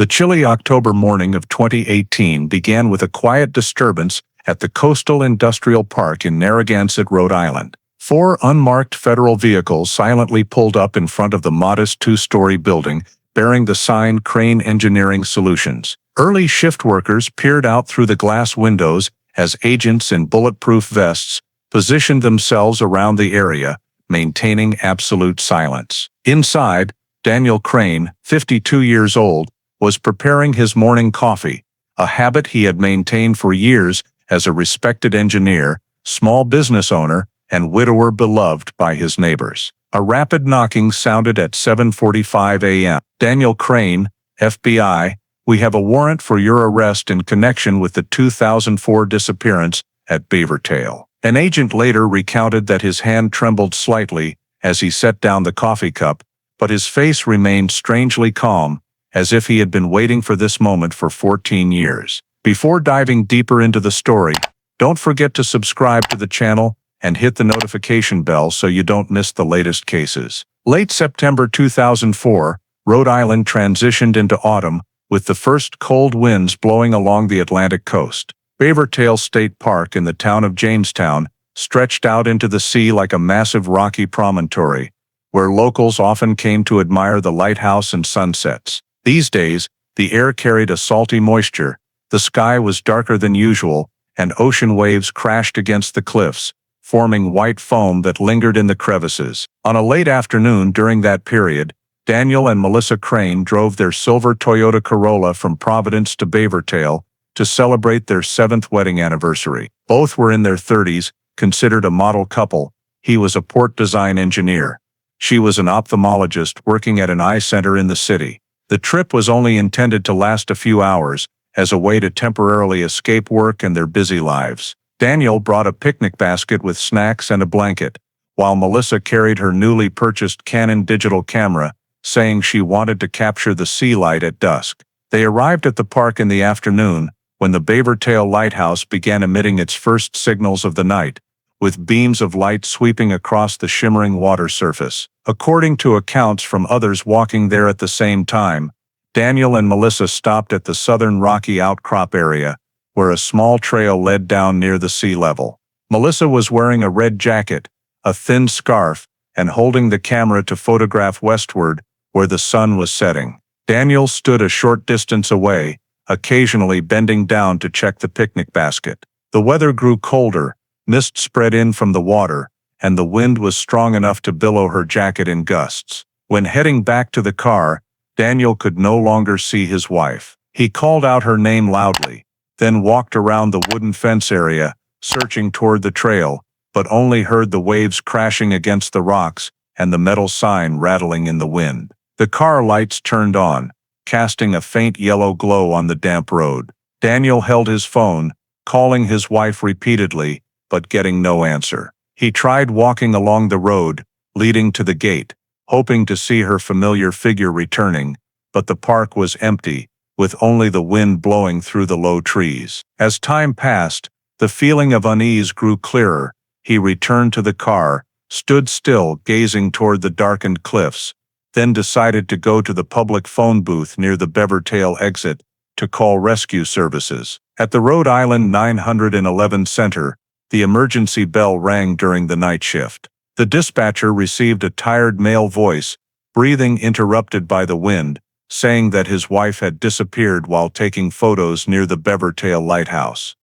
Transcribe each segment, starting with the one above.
The chilly October morning of 2018 began with a quiet disturbance at the Coastal Industrial Park in Narragansett, Rhode Island. Four unmarked federal vehicles silently pulled up in front of the modest two-story building bearing the sign Crane Engineering Solutions. Early shift workers peered out through the glass windows as agents in bulletproof vests positioned themselves around the area, maintaining absolute silence. Inside, Daniel Crane, 52 years old, was preparing his morning coffee, a habit he had maintained for years as a respected engineer, small business owner, and widower beloved by his neighbors. A rapid knocking sounded at 7:45 a.m. "Daniel Crane, FBI, we have a warrant for your arrest in connection with the 2004 disappearance at Beavertail." An agent later recounted that his hand trembled slightly as he set down the coffee cup, but his face remained strangely calm, as if he had been waiting for this moment for 14 years. Before diving deeper into the story, don't forget to subscribe to the channel and hit the notification bell so you don't miss the latest cases. Late September 2004, Rhode Island transitioned into autumn, with the first cold winds blowing along the Atlantic coast. Beavertail State Park in the town of Jamestown stretched out into the sea like a massive rocky promontory, where locals often came to admire the lighthouse and sunsets. These days, the air carried a salty moisture, the sky was darker than usual, and ocean waves crashed against the cliffs, forming white foam that lingered in the crevices. On a late afternoon during that period, Daniel and Melissa Crane drove their silver Toyota Corolla from Providence to Beavertail to celebrate their 7th wedding anniversary. Both were in their 30s, considered a model couple. He was a port design engineer. She was an ophthalmologist working at an eye center in the city. The trip was only intended to last a few hours, as a way to temporarily escape work and their busy lives. Daniel brought a picnic basket with snacks and a blanket, while Melissa carried her newly purchased Canon digital camera, saying she wanted to capture the sea light at dusk. They arrived at the park in the afternoon, when the Beavertail Lighthouse began emitting its first signals of the night, with beams of light sweeping across the shimmering water surface. According to accounts from others walking there at the same time, Daniel and Melissa stopped at the southern rocky outcrop area, where a small trail led down near the sea level. Melissa was wearing a red jacket, a thin scarf, and holding the camera to photograph westward, where the sun was setting. Daniel stood a short distance away, occasionally bending down to check the picnic basket. The weather grew colder, mist spread in from the water, and the wind was strong enough to billow her jacket in gusts. When heading back to the car, Daniel could no longer see his wife. He called out her name loudly, then walked around the wooden fence area, searching toward the trail, but only heard the waves crashing against the rocks and the metal sign rattling in the wind. The car lights turned on, casting a faint yellow glow on the damp road. Daniel held his phone, calling his wife repeatedly, but getting no answer. He tried walking along the road, leading to the gate, hoping to see her familiar figure returning, but the park was empty, with only the wind blowing through the low trees. As time passed, the feeling of unease grew clearer. He returned to the car, stood still gazing toward the darkened cliffs, then decided to go to the public phone booth near the Beavertail exit to call rescue services. At the Rhode Island 911 center, the emergency bell rang during the night shift. The dispatcher received a tired male voice, breathing interrupted by the wind, saying that his wife had disappeared while taking photos near the Beavertail Lighthouse.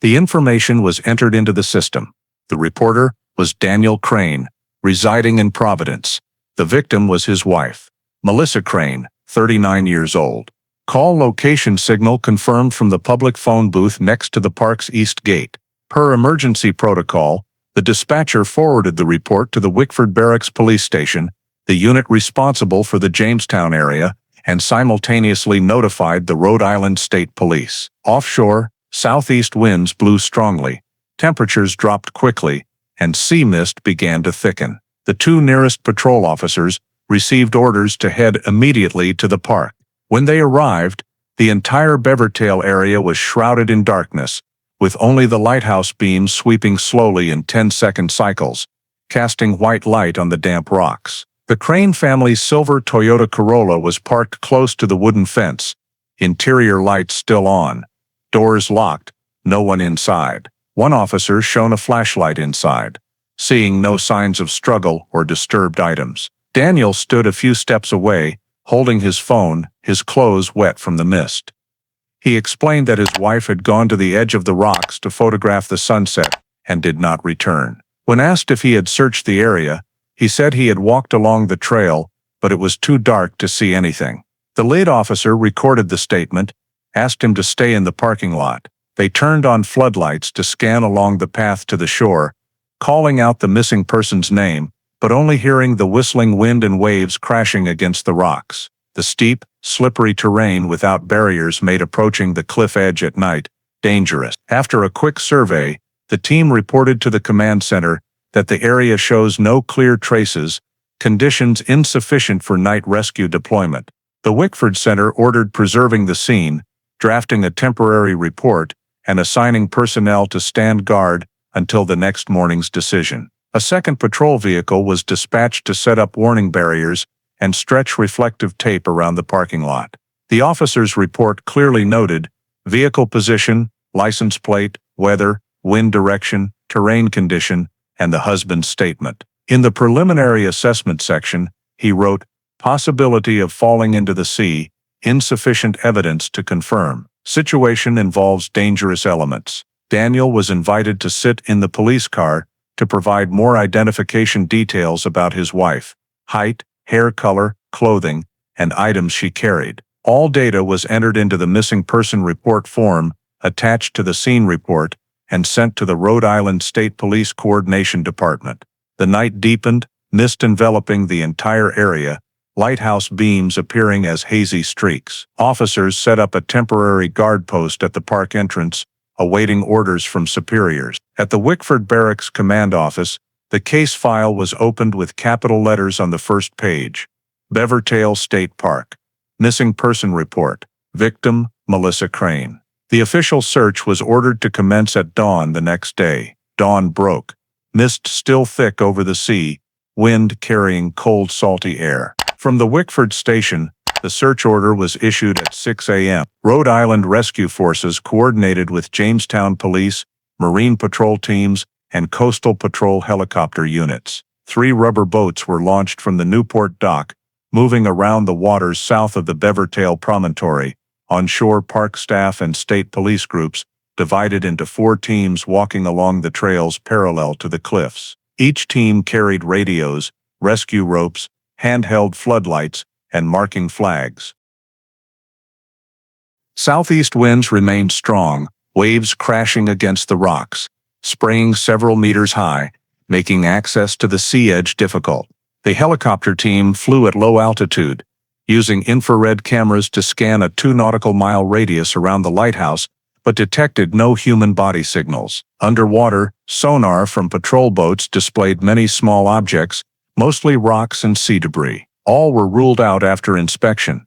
The information was entered into the system. The reporter was Daniel Crane, residing in Providence. The victim was his wife, Melissa Crane, 39 years old. Call location signal confirmed from the public phone booth next to the park's east gate. Per emergency protocol, the dispatcher forwarded the report to the Wickford Barracks Police Station, the unit responsible for the Jamestown area, and simultaneously notified the Rhode Island State Police. Offshore, southeast winds blew strongly, temperatures dropped quickly, and sea mist began to thicken. The two nearest patrol officers received orders to head immediately to the park. When they arrived, the entire Beavertail area was shrouded in darkness, with only the lighthouse beams sweeping slowly in 10-second cycles, casting white light on the damp rocks. The Crane family's silver Toyota Corolla was parked close to the wooden fence, interior lights still on, doors locked, no one inside. One officer shone a flashlight inside, seeing no signs of struggle or disturbed items. Daniel stood a few steps away, holding his phone, his clothes wet from the mist. He explained that his wife had gone to the edge of the rocks to photograph the sunset and did not return. When asked if he had searched the area, he said he had walked along the trail, but it was too dark to see anything. The lead officer recorded the statement, asked him to stay in the parking lot. They turned on floodlights to scan along the path to the shore, calling out the missing person's name, but only hearing the whistling wind and waves crashing against the rocks. The steep, slippery terrain without barriers made approaching the cliff edge at night dangerous. After a quick survey, the team reported to the command center that the area shows no clear traces, conditions insufficient for night rescue deployment. The Wickford Center ordered preserving the scene, drafting a temporary report, and assigning personnel to stand guard until the next morning's decision. A second patrol vehicle was dispatched to set up warning barriers and stretch reflective tape around the parking lot. The officer's report clearly noted vehicle position, license plate, weather, wind direction, terrain condition, and the husband's statement. In the preliminary assessment section, he wrote, "Possibility of falling into the sea, insufficient evidence to confirm. Situation involves dangerous elements." Daniel was invited to sit in the police car to provide more identification details about his wife, height, hair color, clothing, and items she carried. All data was entered into the missing person report form, attached to the scene report, and sent to the Rhode Island State Police Coordination Department. The night deepened, mist enveloping the entire area, lighthouse beams appearing as hazy streaks. Officers set up a temporary guard post at the park entrance, awaiting orders from superiors. At the Wickford Barracks Command Office, the case file was opened with capital letters on the first page. Beavertail State Park. Missing person report. Victim, Melissa Crane. The official search was ordered to commence at dawn the next day. Dawn broke. Mist still thick over the sea, wind carrying cold, salty air. From the Wickford station, the search order was issued at 6 a.m. Rhode Island Rescue Forces coordinated with Jamestown Police, Marine Patrol teams, and Coastal Patrol helicopter units. 3 rubber boats were launched from the Newport dock, moving around the waters south of the Beavertail promontory. On-shore park staff and state police groups divided into 4 teams walking along the trails parallel to the cliffs. Each team carried radios, rescue ropes, handheld floodlights, and marking flags. Southeast winds remained strong, waves crashing against the rocks, spraying several meters high, making access to the sea edge difficult. The helicopter team flew at low altitude, using infrared cameras to scan a 2 nautical mile radius around the lighthouse, but detected no human body signals. Underwater, sonar from patrol boats displayed many small objects, mostly rocks and sea debris. All were ruled out after inspection.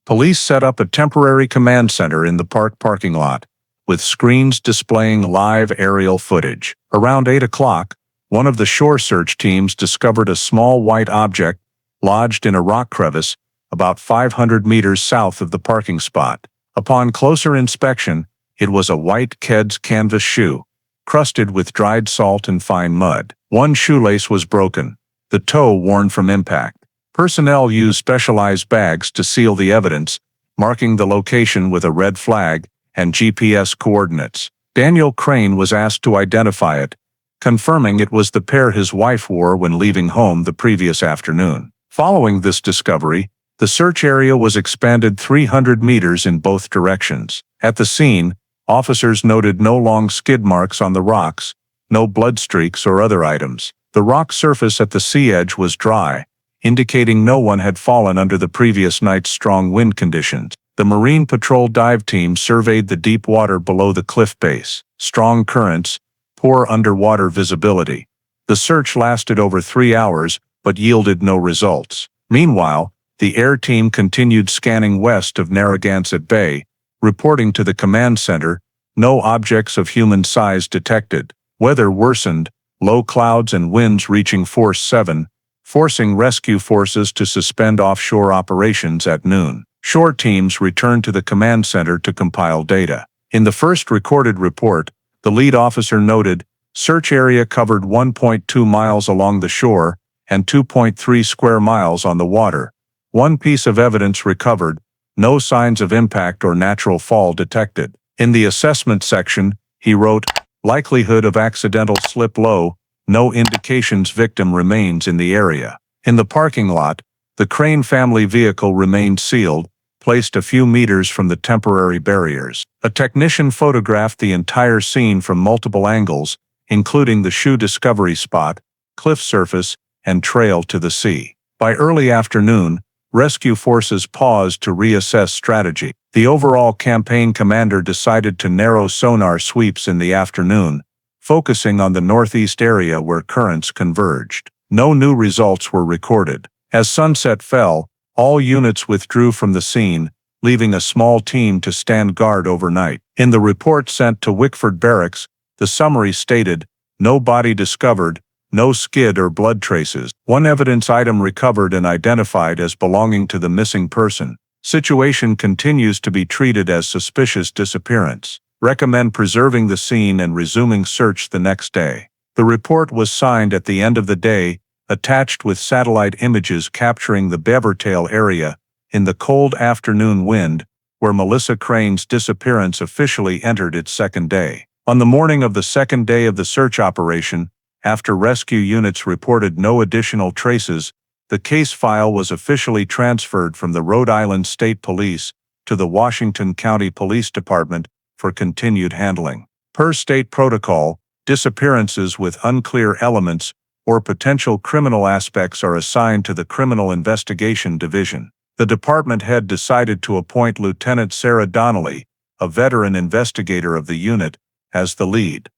Police set up a temporary command center in the park parking lot, with screens displaying live aerial footage. Around 8 o'clock, one of the shore search teams discovered a small white object lodged in a rock crevice about 500 meters south of the parking spot. Upon closer inspection, it was a white Keds canvas shoe, crusted with dried salt and fine mud. One shoelace was broken, the toe worn from impact. Personnel used specialized bags to seal the evidence, marking the location with a red flag and GPS coordinates. Daniel Crane was asked to identify it, confirming it was the pair his wife wore when leaving home the previous afternoon. Following this discovery, the search area was expanded 300 meters in both directions. At the scene, officers noted no long skid marks on the rocks, no blood streaks or other items. The rock surface at the sea edge was dry, indicating no one had fallen under the previous night's strong wind conditions. The Marine Patrol dive team surveyed the deep water below the cliff base. Strong currents, poor underwater visibility. The search lasted over 3 hours, but yielded no results. Meanwhile, the air team continued scanning west of Narragansett Bay, reporting to the command center, no objects of human size detected. Weather worsened, low clouds and winds reaching force 7, forcing rescue forces to suspend offshore operations at noon. Shore teams returned to the command center to compile data. In the first recorded report, the lead officer noted, search area covered 1.2 miles along the shore and 2.3 square miles on the water. One piece of evidence recovered, no signs of impact or natural fall detected. In the assessment section, he wrote, likelihood of accidental slip low, no indications victim remains in the area. In the parking lot, the Crane family vehicle remained sealed, placed a few meters from the temporary barriers. A technician photographed the entire scene from multiple angles, including the shoe discovery spot, cliff surface, and trail to the sea. By early afternoon, rescue forces paused to reassess strategy. The overall campaign commander decided to narrow sonar sweeps in the afternoon, focusing on the northeast area where currents converged. No new results were recorded. As sunset fell, all units withdrew from the scene, leaving a small team to stand guard overnight. In the report sent to Wickford Barracks, the summary stated, no body discovered, no skid or blood traces. One evidence item recovered and identified as belonging to the missing person. Situation continues to be treated as suspicious disappearance. Recommend preserving the scene and resuming search the next day. The report was signed at the end of the day, attached with satellite images capturing the Beavertail area in the cold afternoon wind, where Melissa Crane's disappearance officially entered its second day. On the morning of the second day of the search operation, after rescue units reported no additional traces, the case file was officially transferred from the Rhode Island State Police to the Washington County Police Department for continued handling. Per state protocol, disappearances with unclear elements or potential criminal aspects are assigned to the Criminal Investigation Division. The department head decided to appoint Lieutenant Sarah Donnelly, a veteran investigator of the unit, as the lead.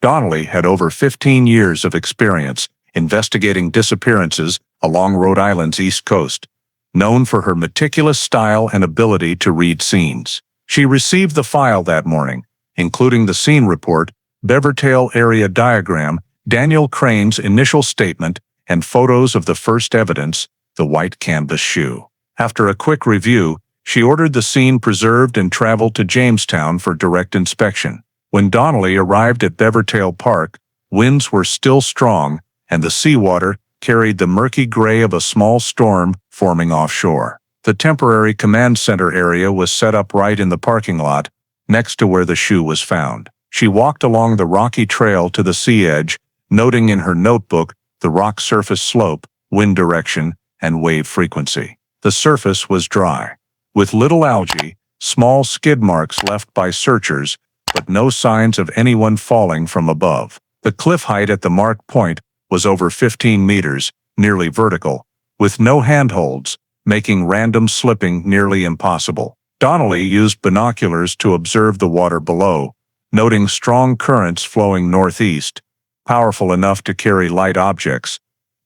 Donnelly had over 15 years of experience investigating disappearances along Rhode Island's east coast, known for her meticulous style and ability to read scenes. She received the file that morning, including the scene report, Beavertail area diagram, Daniel Crane's initial statement, and photos of the first evidence, the white canvas shoe. After a quick review, she ordered the scene preserved and traveled to Jamestown for direct inspection. When Donnelly arrived at Beavertail Park, winds were still strong, and the seawater carried the murky gray of a small storm forming offshore. The temporary command center area was set up right in the parking lot, next to where the shoe was found. She walked along the rocky trail to the sea edge, noting in her notebook the rock surface slope, wind direction, and wave frequency. The surface was dry, with little algae, small skid marks left by searchers, but no signs of anyone falling from above. The cliff height at the marked point was over 15 meters, nearly vertical, with no handholds, making random slipping nearly impossible. Donnelly used binoculars to observe the water below, noting strong currents flowing northeast, powerful enough to carry light objects.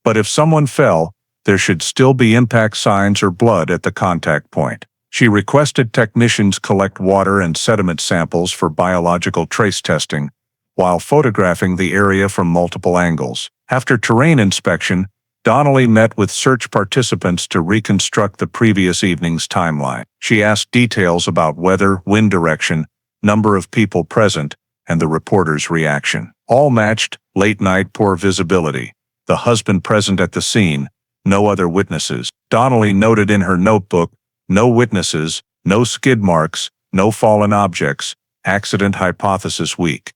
But if someone fell, there should still be impact signs or blood at the contact point. She requested technicians collect water and sediment samples for biological trace testing, while photographing the area from multiple angles. After terrain inspection, Donnelly met with search participants to reconstruct the previous evening's timeline. She asked details about weather, wind direction, number of people present, and the reporter's reaction. All matched: late night, poor visibility, the husband present at the scene, no other witnesses. Donnelly noted in her notebook, no witnesses, no skid marks, no fallen objects, accident hypothesis weak.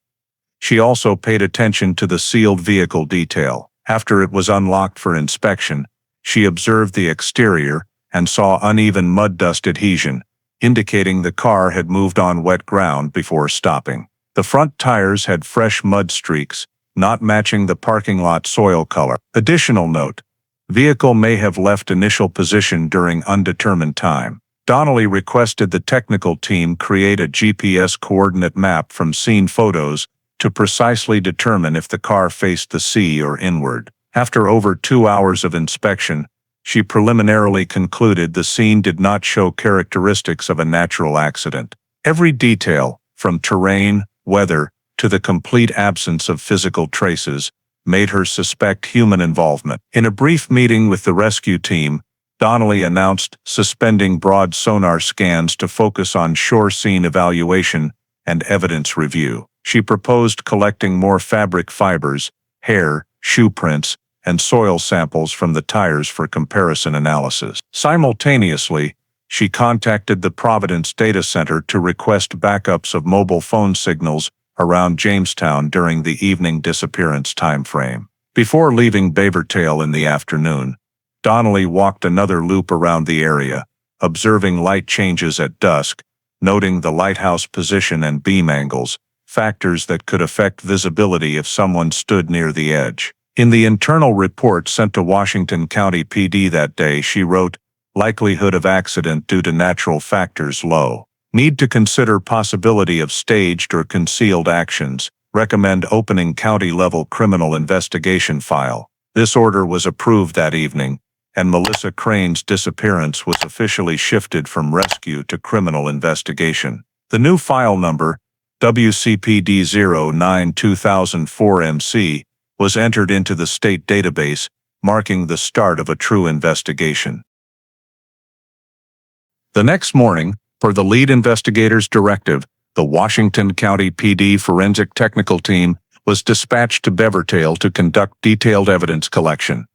She also paid attention to the sealed vehicle detail. After it was unlocked for inspection, she observed the exterior and saw uneven mud dust adhesion, indicating the car had moved on wet ground before stopping. The front tires had fresh mud streaks, not matching the parking lot soil color. Additional note: vehicle may have left initial position during undetermined time. Donnelly requested the technical team create a GPS coordinate map from scene photos to precisely determine if the car faced the sea or inward. After over 2 hours of inspection, she preliminarily concluded the scene did not show characteristics of a natural accident. Every detail, from terrain, weather, to the complete absence of physical traces, made her suspect human involvement. In a brief meeting with the rescue team, Donnelly announced suspending broad sonar scans to focus on shore scene evaluation and evidence review. She proposed collecting more fabric fibers, hair, shoe prints, and soil samples from the tires for comparison analysis. Simultaneously, she contacted the Providence Data Center to request backups of mobile phone signals around Jamestown during the evening disappearance timeframe. Before leaving Beavertail in the afternoon, Donnelly walked another loop around the area, observing light changes at dusk, noting the lighthouse position and beam angles, factors that could affect visibility if someone stood near the edge. In the internal report sent to Washington County PD that day, she wrote, "Likelihood of accident due to natural factors low. Need to consider possibility of staged or concealed actions. Recommend opening county-level criminal investigation file." This order was approved that evening, and Melissa Crane's disappearance was officially shifted from rescue to criminal investigation. The new file number, WCPD 09-2004MC, was entered into the state database, marking the start of a true investigation. The next morning, per the lead investigator's directive, the Washington County PD Forensic Technical Team was dispatched to Beavertail to conduct detailed evidence collection.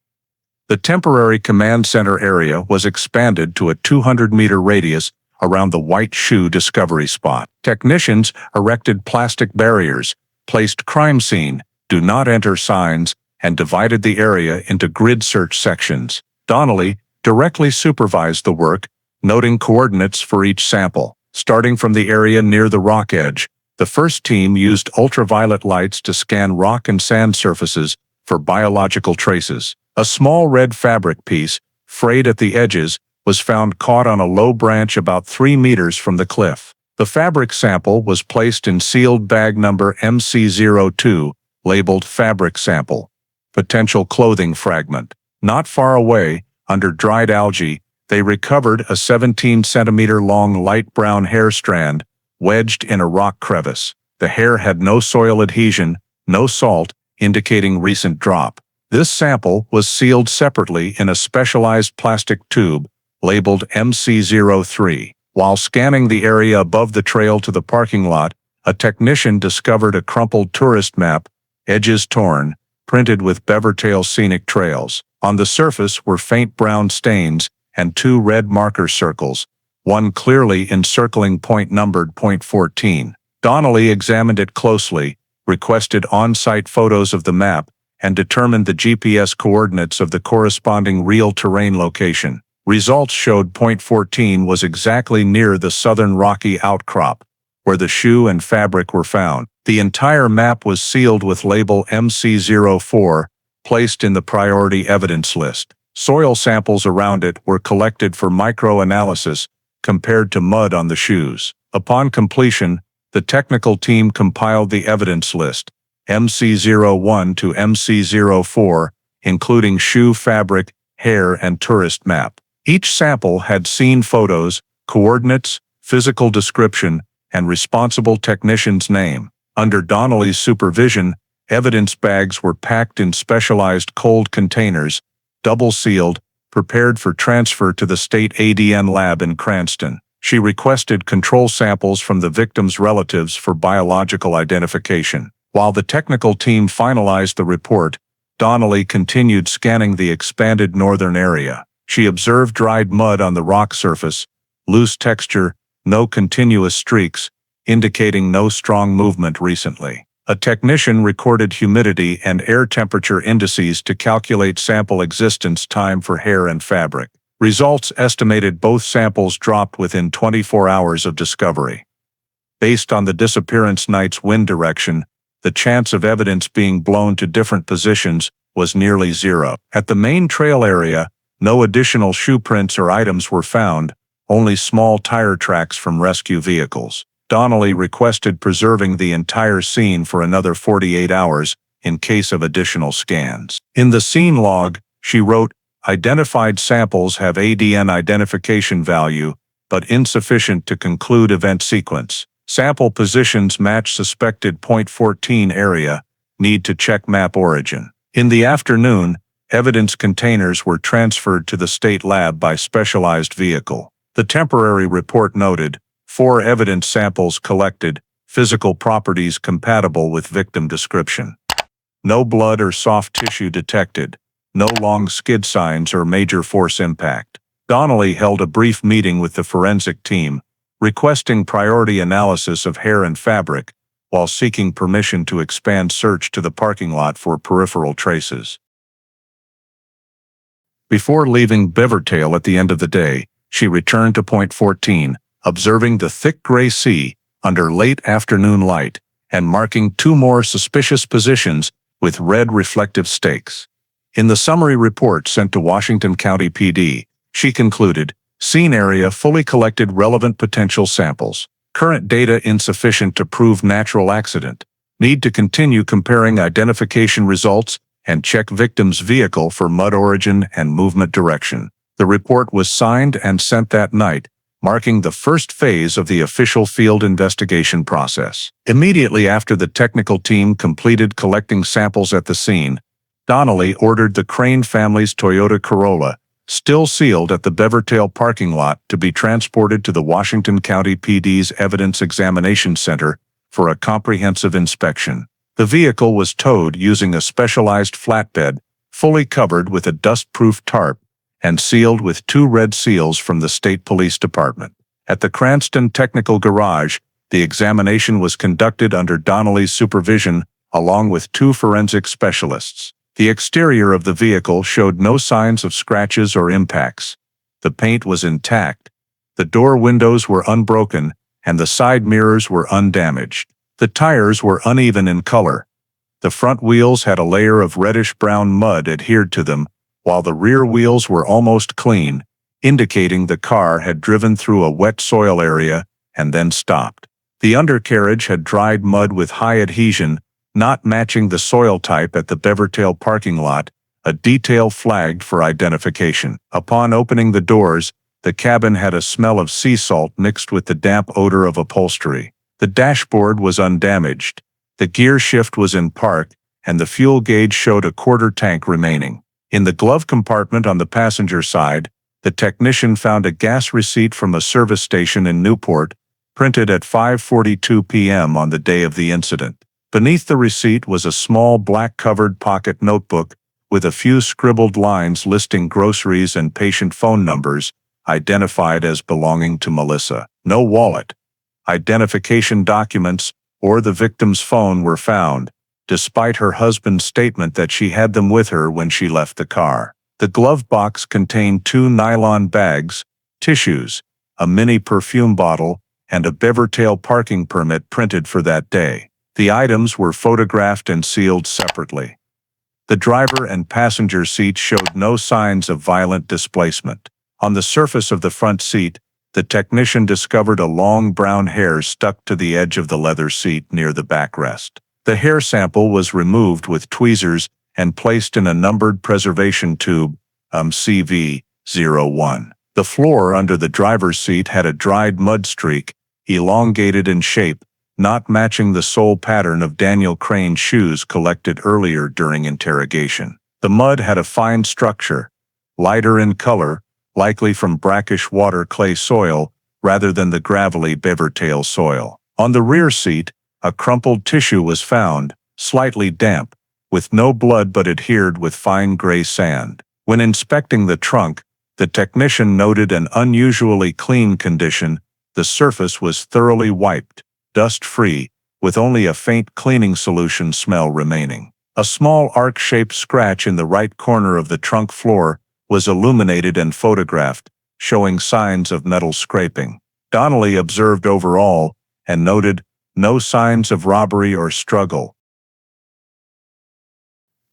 The temporary command center area was expanded to a 200-meter radius around the white shoe discovery spot. Technicians erected plastic barriers, placed crime scene, do not enter signs, and divided the area into grid search sections. Donnelly directly supervised the work, noting coordinates for each sample. Starting from the area near the rock edge, the first team used ultraviolet lights to scan rock and sand surfaces for biological traces. A small red fabric piece, frayed at the edges, was found caught on a low branch about 3 meters from the cliff. The fabric sample was placed in sealed bag number MC02, labeled fabric sample, potential clothing fragment. Not far away, under dried algae, they recovered a 17-centimeter long light brown hair strand, wedged in a rock crevice. The hair had no soil adhesion, no salt, indicating recent drop. This sample was sealed separately in a specialized plastic tube, labeled MC03. While scanning the area above the trail to the parking lot, a technician discovered a crumpled tourist map, edges torn, printed with Beavertail scenic trails. On the surface were faint brown stains and 2 red marker circles, one clearly encircling point numbered .14. Donnelly examined it closely, requested on-site photos of the map, and determined the GPS coordinates of the corresponding real terrain location. Results showed .14 was exactly near the southern rocky outcrop, where the shoe and fabric were found. The entire map was sealed with label MC04, placed in the priority evidence list. Soil samples around it were collected for microanalysis, compared to mud on the shoes. Upon completion, the technical team compiled the evidence list, MC01 to MC04, including shoe fabric, hair, and tourist map. Each sample had scene photos, coordinates, physical description, and responsible technician's name. Under Donnelly's supervision, evidence bags were packed in specialized cold containers, double-sealed, prepared for transfer to the state ADN lab in Cranston. She requested control samples from the victims' relatives for biological identification. While the technical team finalized the report, Donnelly continued scanning the expanded northern area. She observed dried mud on the rock surface, loose texture, no continuous streaks, indicating no strong movement recently. A technician recorded humidity and air temperature indices to calculate sample existence time for hair and fabric. Results estimated both samples dropped within 24 hours of discovery. Based on the disappearance night's wind direction, the chance of evidence being blown to different positions was nearly zero. At the main trail area, no additional shoe prints or items were found, only small tire tracks from rescue vehicles. Donnelly requested preserving the entire scene for another 48 hours in case of additional scans. In the scene log, she wrote, "Identified samples have ADN identification value, but insufficient to conclude event sequence. Sample positions match suspected .14 area, need to check map origin." In the afternoon, evidence containers were transferred to the state lab by specialized vehicle. The temporary report noted, 4 evidence samples collected, physical properties compatible with victim description. No blood or soft tissue detected, no long skid signs or major force impact. Donnelly held a brief meeting with the forensic team, requesting priority analysis of hair and fabric, while seeking permission to expand search to the parking lot for peripheral traces. Before leaving Beavertail at the end of the day, she returned to Point 14, observing the thick gray sea under late afternoon light and marking 2 more suspicious positions with red reflective stakes. In the summary report sent to Washington County PD, she concluded, scene area fully collected relevant potential samples. Current data insufficient to prove natural accident. Need to continue comparing identification results and check victim's vehicle for mud origin and movement direction. The report was signed and sent that night, marking the first phase of the official field investigation process. Immediately after the technical team completed collecting samples at the scene, Donnelly ordered the Crane family's Toyota Corolla, still sealed at the Beavertail parking lot, to be transported to the Washington County PD's Evidence Examination Center for a comprehensive inspection. The vehicle was towed using a specialized flatbed, fully covered with a dust-proof tarp, and sealed with 2 red seals from the State Police Department. At the Cranston Technical Garage, the examination was conducted under Donnelly's supervision, along with 2 forensic specialists. The exterior of the vehicle showed no signs of scratches or impacts. The paint was intact. The door windows were unbroken, and the side mirrors were undamaged. The tires were uneven in color. The front wheels had a layer of reddish-brown mud adhered to them, while the rear wheels were almost clean, indicating the car had driven through a wet soil area and then stopped. The undercarriage had dried mud with high adhesion, not matching the soil type at the Beavertail parking lot, a detail flagged for identification. Upon opening the doors, the cabin had a smell of sea salt mixed with the damp odor of upholstery. The dashboard was undamaged. The gear shift was in park, and the fuel gauge showed a quarter tank remaining. In the glove compartment on the passenger side, the technician found a gas receipt from a service station in Newport, printed at 5:42 p.m. on the day of the incident. Beneath the receipt was a small black-covered pocket notebook with a few scribbled lines listing groceries and patient phone numbers, identified as belonging to Melissa. No wallet, identification documents, or the victim's phone were found, despite her husband's statement that she had them with her when she left the car. The glove box contained 2 nylon bags, tissues, a mini perfume bottle, and a Beavertail parking permit printed for that day. The items were photographed and sealed separately. The driver and passenger seat showed no signs of violent displacement. On the surface of the front seat, the technician discovered a long brown hair stuck to the edge of the leather seat near the backrest. The hair sample was removed with tweezers and placed in a numbered preservation tube, CV01. The floor under the driver's seat had a dried mud streak, elongated in shape, not matching the sole pattern of Daniel Crane's shoes collected earlier during interrogation. The mud had a fine structure, lighter in color, likely from brackish water clay soil rather than the gravelly Beavertail soil. On the rear seat, a crumpled tissue was found, slightly damp, with no blood but adhered with fine gray sand. When inspecting the trunk, the technician noted an unusually clean condition. The surface was thoroughly wiped, dust-free, with only a faint cleaning solution smell remaining. A small arc-shaped scratch in the right corner of the trunk floor was illuminated and photographed, showing signs of metal scraping. Donnelly observed overall and noted no signs of robbery or struggle.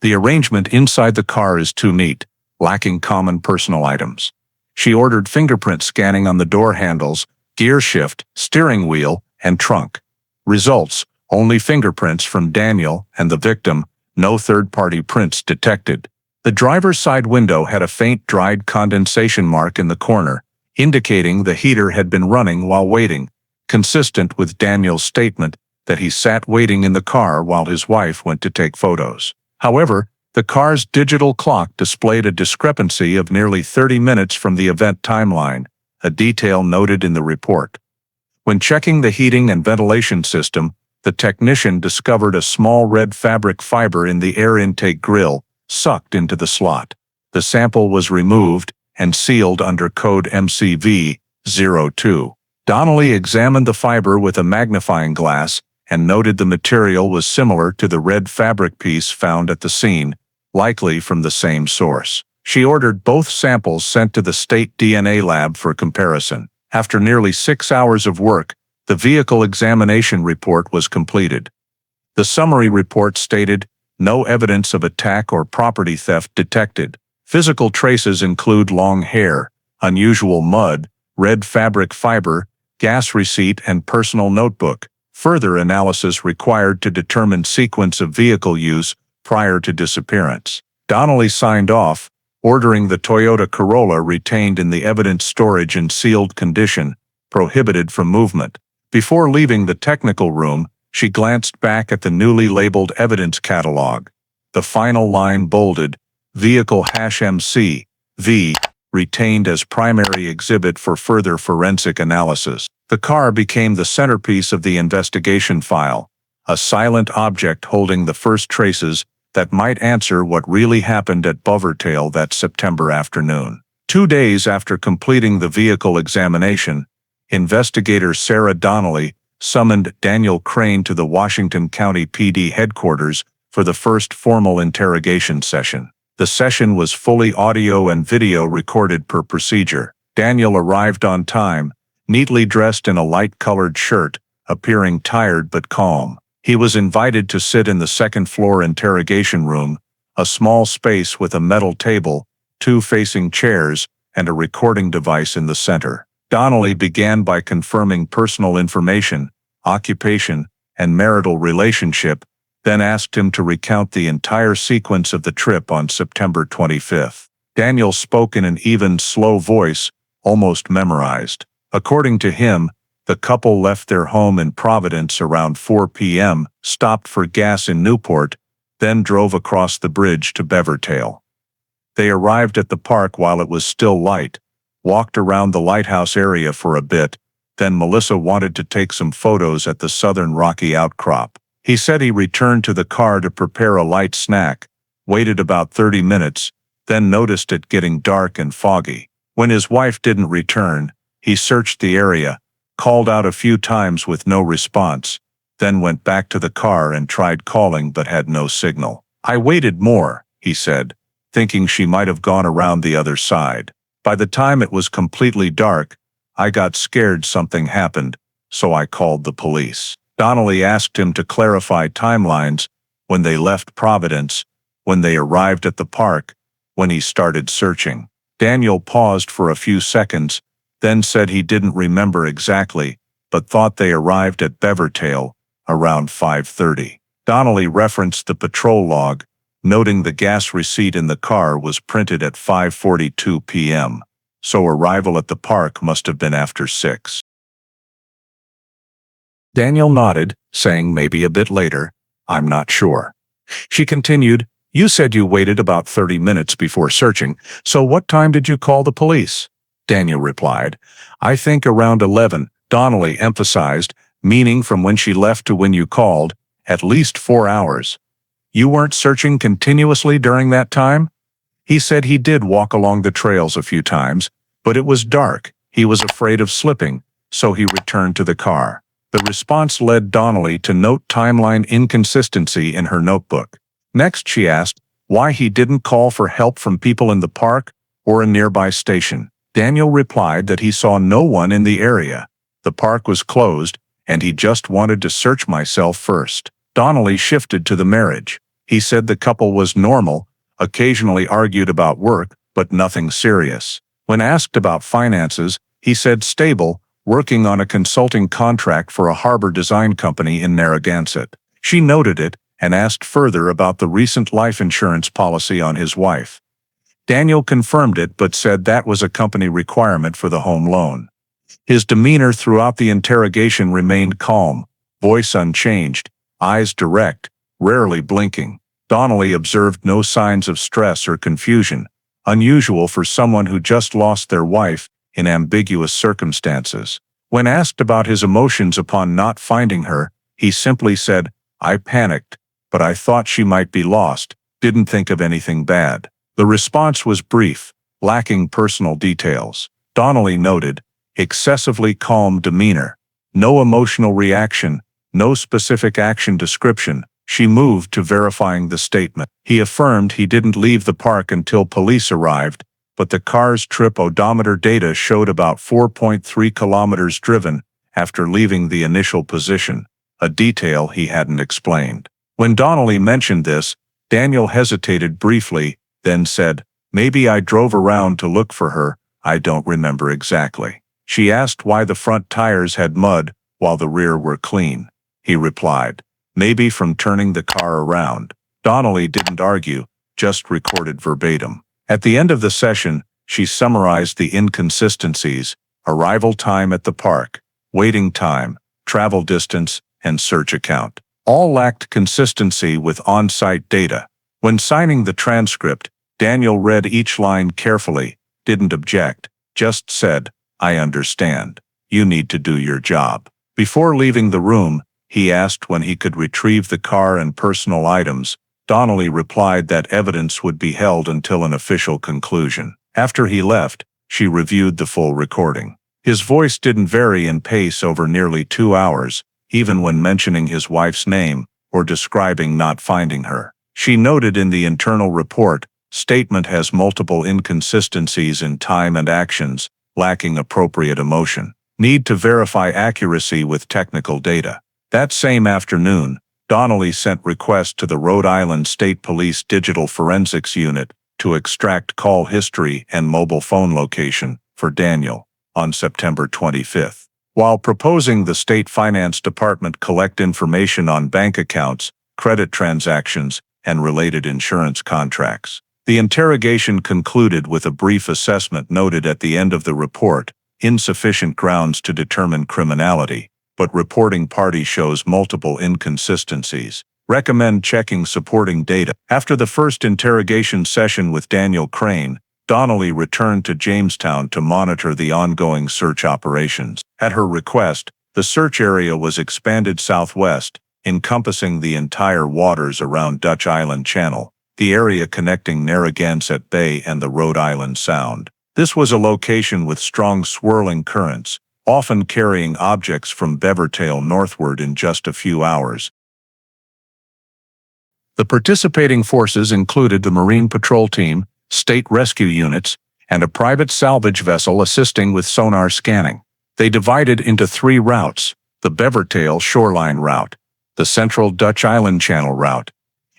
The arrangement inside the car is too neat, lacking common personal items. She ordered fingerprint scanning on the door handles, gear shift, steering wheel, and trunk. Results: only fingerprints from Daniel and the victim, no third-party prints detected. The driver's side window had a faint dried condensation mark in the corner, indicating the heater had been running while waiting, consistent with Daniel's statement that he sat waiting in the car while his wife went to take photos. However, The car's digital clock displayed a discrepancy of nearly 30 minutes from the event timeline, a detail noted in the report. When checking the heating and ventilation system, the technician discovered a small red fabric fiber in the air intake grill, sucked into the slot. The sample was removed and sealed under code MCV-02. Donnelly examined the fiber with a magnifying glass and noted the material was similar to the red fabric piece found at the scene, likely from the same source. She ordered both samples sent to the state DNA lab for comparison. After nearly 6 hours of work, the vehicle examination report was completed. The summary report stated, "No evidence of attack or property theft detected. Physical traces include long hair, unusual mud, red fabric fiber, gas receipt and personal notebook. Further analysis required to determine sequence of vehicle use prior to disappearance." Donnelly signed off, ordering the Toyota Corolla retained in the evidence storage in sealed condition, prohibited from movement. Before leaving the technical room, she glanced back at the newly labeled evidence catalog. The final line bolded, "Vehicle #MC-V, retained as primary exhibit for further forensic analysis." The car became the centerpiece of the investigation file, a silent object holding the first traces that might answer what really happened at Beavertail that September afternoon. 2 days after completing the vehicle examination, investigator Sarah Donnelly summoned Daniel Crane to the Washington County PD headquarters for the first formal interrogation session. The session was fully audio and video recorded per procedure. Daniel arrived on time, neatly dressed in a light-colored shirt, appearing tired but calm. He was invited to sit in the second-floor interrogation room, a small space with a metal table, 2 facing chairs, and a recording device in the center. Donnelly began by confirming personal information, occupation, and marital relationship, then asked him to recount the entire sequence of the trip on September 25th. Daniel spoke in an even, slow voice, almost memorized. According to him, the couple left their home in Providence around 4 p.m., stopped for gas in Newport, then drove across the bridge to Beavertail. They arrived at the park while it was still light, walked around the lighthouse area for a bit, then Melissa wanted to take some photos at the southern Rocky outcrop. He said he returned to the car to prepare a light snack, waited about 30 minutes, then noticed it getting dark and foggy. When his wife didn't return, he searched the area, called out a few times with no response, then went back to the car and tried calling but had no signal. "I waited more," he said, thinking she might have gone around the other side. "By the time it was completely dark, I got scared something happened, so I called the police." Donnelly asked him to clarify timelines, when they left Providence, when they arrived at the park, when he started searching. Daniel paused for a few seconds, then said he didn't remember exactly, but thought they arrived at Beavertail around 5:30. Donnelly referenced the patrol log, noting the gas receipt in the car was printed at 5:42 p.m., so arrival at the park must have been after 6. Daniel nodded, saying maybe a bit later, "I'm not sure." She continued, "You said you waited about 30 minutes before searching, so what time did you call the police?" Daniel replied, "I think around 11, Donnelly emphasized, meaning from when she left to when you called, at least 4 hours. "You weren't searching continuously during that time?" He said he did walk along the trails a few times, but it was dark. He was afraid of slipping, so he returned to the car. The response led Donnelly to note timeline inconsistency in her notebook. Next, she asked why he didn't call for help from people in the park or a nearby station. Daniel replied that he saw no one in the area. The park was closed, and he just wanted to search myself first. Donnelly shifted to the marriage. He said the couple was normal, occasionally argued about work, but nothing serious. When asked about finances, he said stable, working on a consulting contract for a harbor design company in Narragansett. She noted it and asked further about the recent life insurance policy on his wife. Daniel confirmed it but said that was a company requirement for the home loan. His demeanor throughout the interrogation remained calm, voice unchanged, eyes direct, rarely blinking. Donnelly observed no signs of stress or confusion, unusual for someone who just lost their wife in ambiguous circumstances. When asked about his emotions upon not finding her, he simply said, "I panicked, but I thought she might be lost, didn't think of anything bad." The response was brief, lacking personal details. Donnelly noted, excessively calm demeanor. No emotional reaction, no specific action description. She moved to verifying the statement. He affirmed he didn't leave the park until police arrived, but the car's trip odometer data showed about 4.3 kilometers driven after leaving the initial position, a detail he hadn't explained. When Donnelly mentioned this, Daniel hesitated briefly, then said, "Maybe I drove around to look for her, I don't remember exactly." She asked why the front tires had mud while the rear were clean. He replied, "Maybe from turning the car around." Donnelly didn't argue, just recorded verbatim. At the end of the session, she summarized the inconsistencies: arrival time at the park, waiting time, travel distance, and search account. All lacked consistency with on-site data. When signing the transcript, Daniel read each line carefully, didn't object, just said, "I understand. You need to do your job." Before leaving the room, he asked when he could retrieve the car and personal items. Donnelly replied that evidence would be held until an official conclusion. After he left, she reviewed the full recording. His voice didn't vary in pace over nearly 2 hours, even when mentioning his wife's name or describing not finding her. She noted in the internal report, statement has multiple inconsistencies in time and actions, lacking appropriate emotion. Need to verify accuracy with technical data. That same afternoon, Donnelly sent requests to the Rhode Island State Police Digital Forensics Unit to extract call history and mobile phone location for Daniel on September 25th. While proposing the State Finance Department collect information on bank accounts, credit transactions, and related insurance contracts. The interrogation concluded with a brief assessment noted at the end of the report, insufficient grounds to determine criminality, but reporting party shows multiple inconsistencies. Recommend checking supporting data. After the first interrogation session with Daniel Crane, Donnelly returned to Jamestown to monitor the ongoing search operations. At her request, the search area was expanded southwest, encompassing the entire waters around Dutch Island Channel, the area connecting Narragansett Bay and the Rhode Island Sound. This was a location with strong swirling currents, often carrying objects from Beavertail northward in just a few hours. The participating forces included the Marine Patrol Team, state rescue units, and a private salvage vessel assisting with sonar scanning. They divided into 3 routes: the Beavertail shoreline route, the central Dutch Island Channel route,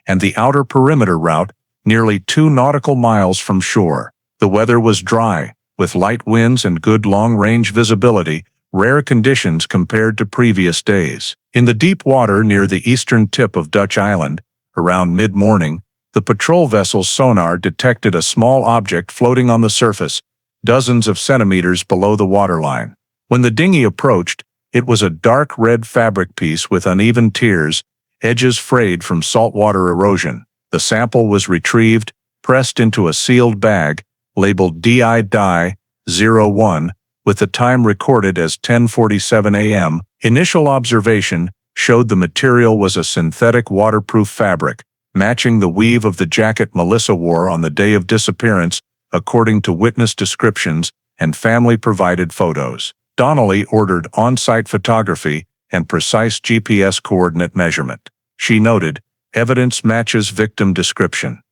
and the outer perimeter route, nearly 2 nautical miles from shore. The weather was dry, with light winds and good long-range visibility, rare conditions compared to previous days. In the deep water near the eastern tip of Dutch Island, around mid-morning, the patrol vessel's sonar detected a small object floating on the surface, dozens of centimeters below the waterline. When the dinghy approached, it was a dark red fabric piece with uneven tiers, edges frayed from saltwater erosion. The sample was retrieved, pressed into a sealed bag, labeled DI-01, with the time recorded as 10:47 a.m. Initial observation showed the material was a synthetic waterproof fabric, matching the weave of the jacket Melissa wore on the day of disappearance, according to witness descriptions and family-provided photos. Donnelly ordered on-site photography and precise GPS coordinate measurement. She noted, evidence matches victim description.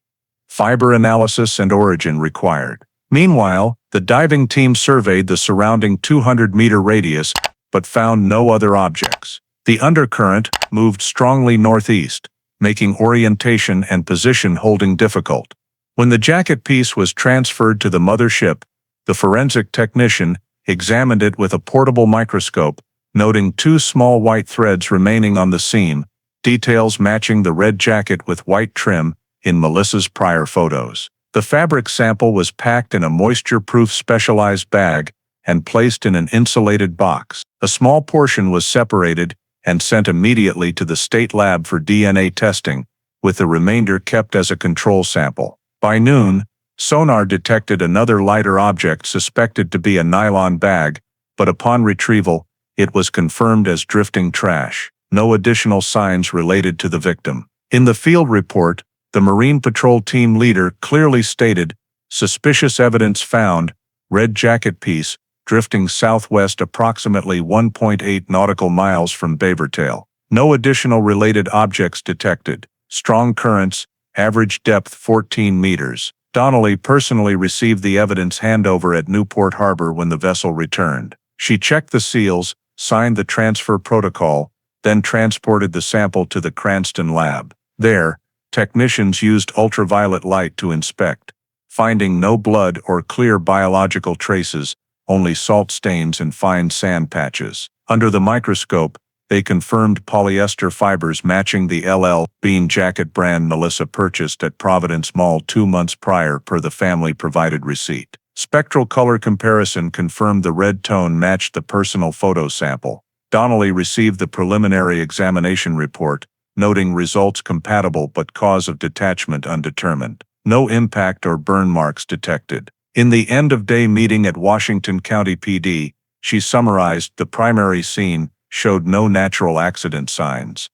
Fiber analysis and origin required. Meanwhile, the diving team surveyed the surrounding 200-meter radius, but found no other objects. The undercurrent moved strongly northeast, making orientation and position holding difficult. When the jacket piece was transferred to the mothership, the forensic technician examined it with a portable microscope, noting 2 small white threads remaining on the seam, details matching the red jacket with white trim in Melissa's prior photos. The fabric sample was packed in a moisture-proof specialized bag and placed in an insulated box. A small portion was separated and sent immediately to the state lab for DNA testing, with the remainder kept as a control sample. By noon, sonar detected another lighter object suspected to be a nylon bag, but upon retrieval, it was confirmed as drifting trash. No additional signs related to the victim. In the field report, the Marine Patrol team leader clearly stated, "Suspicious evidence found, red jacket piece, drifting southwest approximately 1.8 nautical miles from Beavertail. No additional related objects detected. Strong currents, average depth 14 meters. Donnelly personally received the evidence handover at Newport Harbor when the vessel returned. She checked the seals, signed the transfer protocol, then transported the sample to the Cranston lab. There, technicians used ultraviolet light to inspect, finding no blood or clear biological traces, only salt stains and fine sand patches. Under the microscope, they confirmed polyester fibers matching the LL Bean jacket brand Melissa purchased at Providence Mall 2 months prior per the family-provided receipt. Spectral color comparison confirmed the red tone matched the personal photo sample. Donnelly received the preliminary examination report, noting results compatible but cause of detachment undetermined. No impact or burn marks detected. In the end-of-day meeting at Washington County PD, she summarized the primary scene showed no natural accident signs.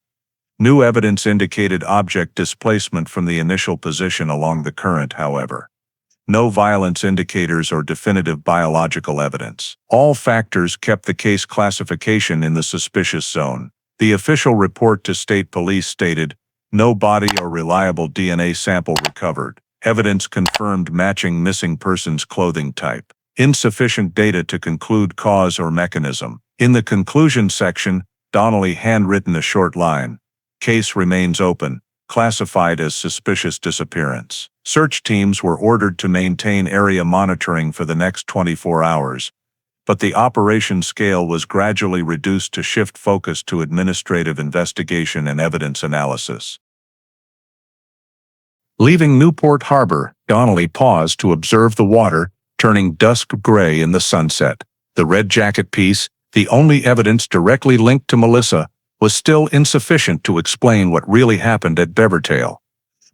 New evidence indicated object displacement from the initial position along the current, however. No violence indicators or definitive biological evidence. All factors kept the case classification in the suspicious zone. The official report to state police stated, "No body or reliable DNA sample recovered. Evidence confirmed matching missing person's clothing type. Insufficient data to conclude cause or mechanism." In the conclusion section, Donnelly handwritten a short line. "Case remains open, classified as suspicious disappearance." Search teams were ordered to maintain area monitoring for the next 24 hours, but the operation scale was gradually reduced to shift focus to administrative investigation and evidence analysis. Leaving Newport Harbor, Donnelly paused to observe the water, turning dusk gray in the sunset. The red jacket piece, the only evidence directly linked to Melissa, was still insufficient to explain what really happened at Beavertail.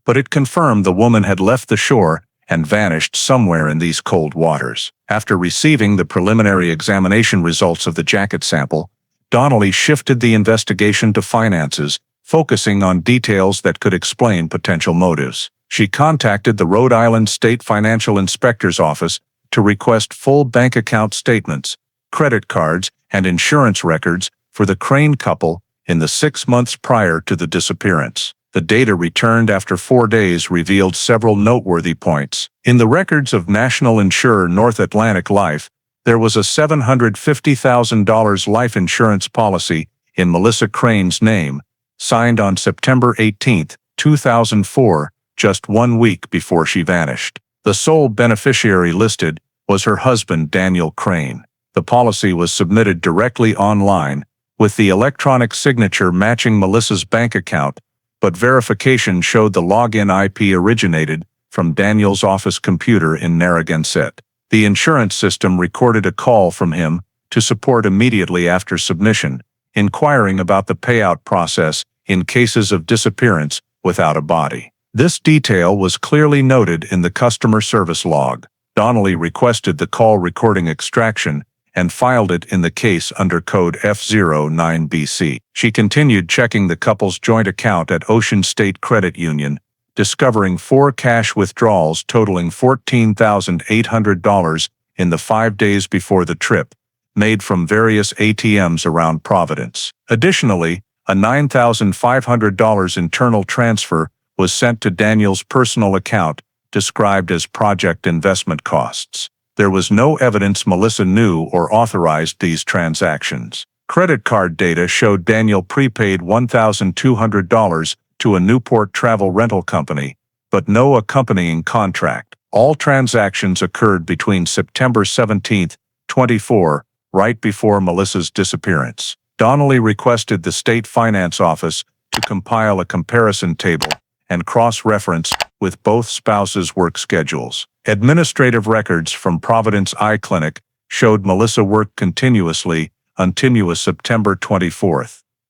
But it confirmed the woman had left the shore and vanished somewhere in these cold waters. After receiving the preliminary examination results of the jacket sample, Donnelly shifted the investigation to finances, focusing on details that could explain potential motives. She contacted the Rhode Island State Financial Inspector's office to request full bank account statements, credit cards, and insurance records for the Crane couple in the 6 months prior to the disappearance. The data returned after 4 days revealed several noteworthy points. In the records of national insurer North Atlantic Life, there was a $750,000 life insurance policy in Melissa Crane's name, signed on September 18, 2004, just 1 week before she vanished. The sole beneficiary listed was her husband, Daniel Crane. The policy was submitted directly online, with the electronic signature matching Melissa's bank account, but verification showed the login IP originated from Daniel's office computer in Narragansett. The insurance system recorded a call from him to support immediately after submission, inquiring about the payout process in cases of disappearance without a body. This detail was clearly noted in the customer service log. Donnelly requested the call recording extraction and filed it in the case under code F09BC. She continued checking the couple's joint account at Ocean State Credit Union, discovering 4 cash withdrawals totaling $14,800 in the 5 days before the trip, made from various ATMs around Providence. Additionally, a $9,500 internal transfer was sent to Daniel's personal account, described as project investment costs. There was no evidence Melissa knew or authorized these transactions. Credit card data showed Daniel prepaid $1,200 to a Newport travel rental company, but no accompanying contract. All transactions occurred between September 17, 24, right before Melissa's disappearance. Donnelly requested the state finance office to compile a comparison table and cross-reference with both spouses' work schedules. Administrative records from Providence Eye Clinic showed Melissa worked continuously until September 24,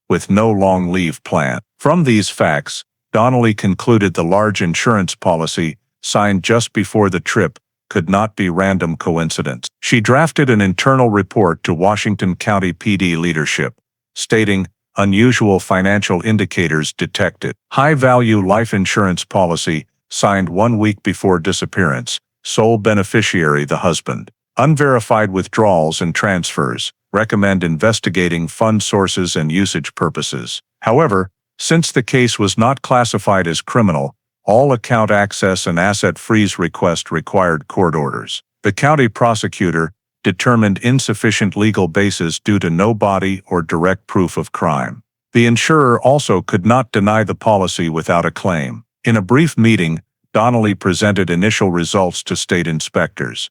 with no long leave plan. From these facts, Donnelly concluded the large insurance policy, signed just before the trip, could not be random coincidence. She drafted an internal report to Washington County PD leadership, stating, unusual financial indicators detected. High-value life insurance policy, signed 1 week before disappearance, sole beneficiary the husband. Unverified withdrawals and transfers, recommend investigating fund sources and usage purposes. However, since the case was not classified as criminal, all account access and asset freeze requests required court orders. The county prosecutor determined insufficient legal basis due to no body or direct proof of crime. The insurer also could not deny the policy without a claim. In a brief meeting, Donnelly presented initial results to state inspectors.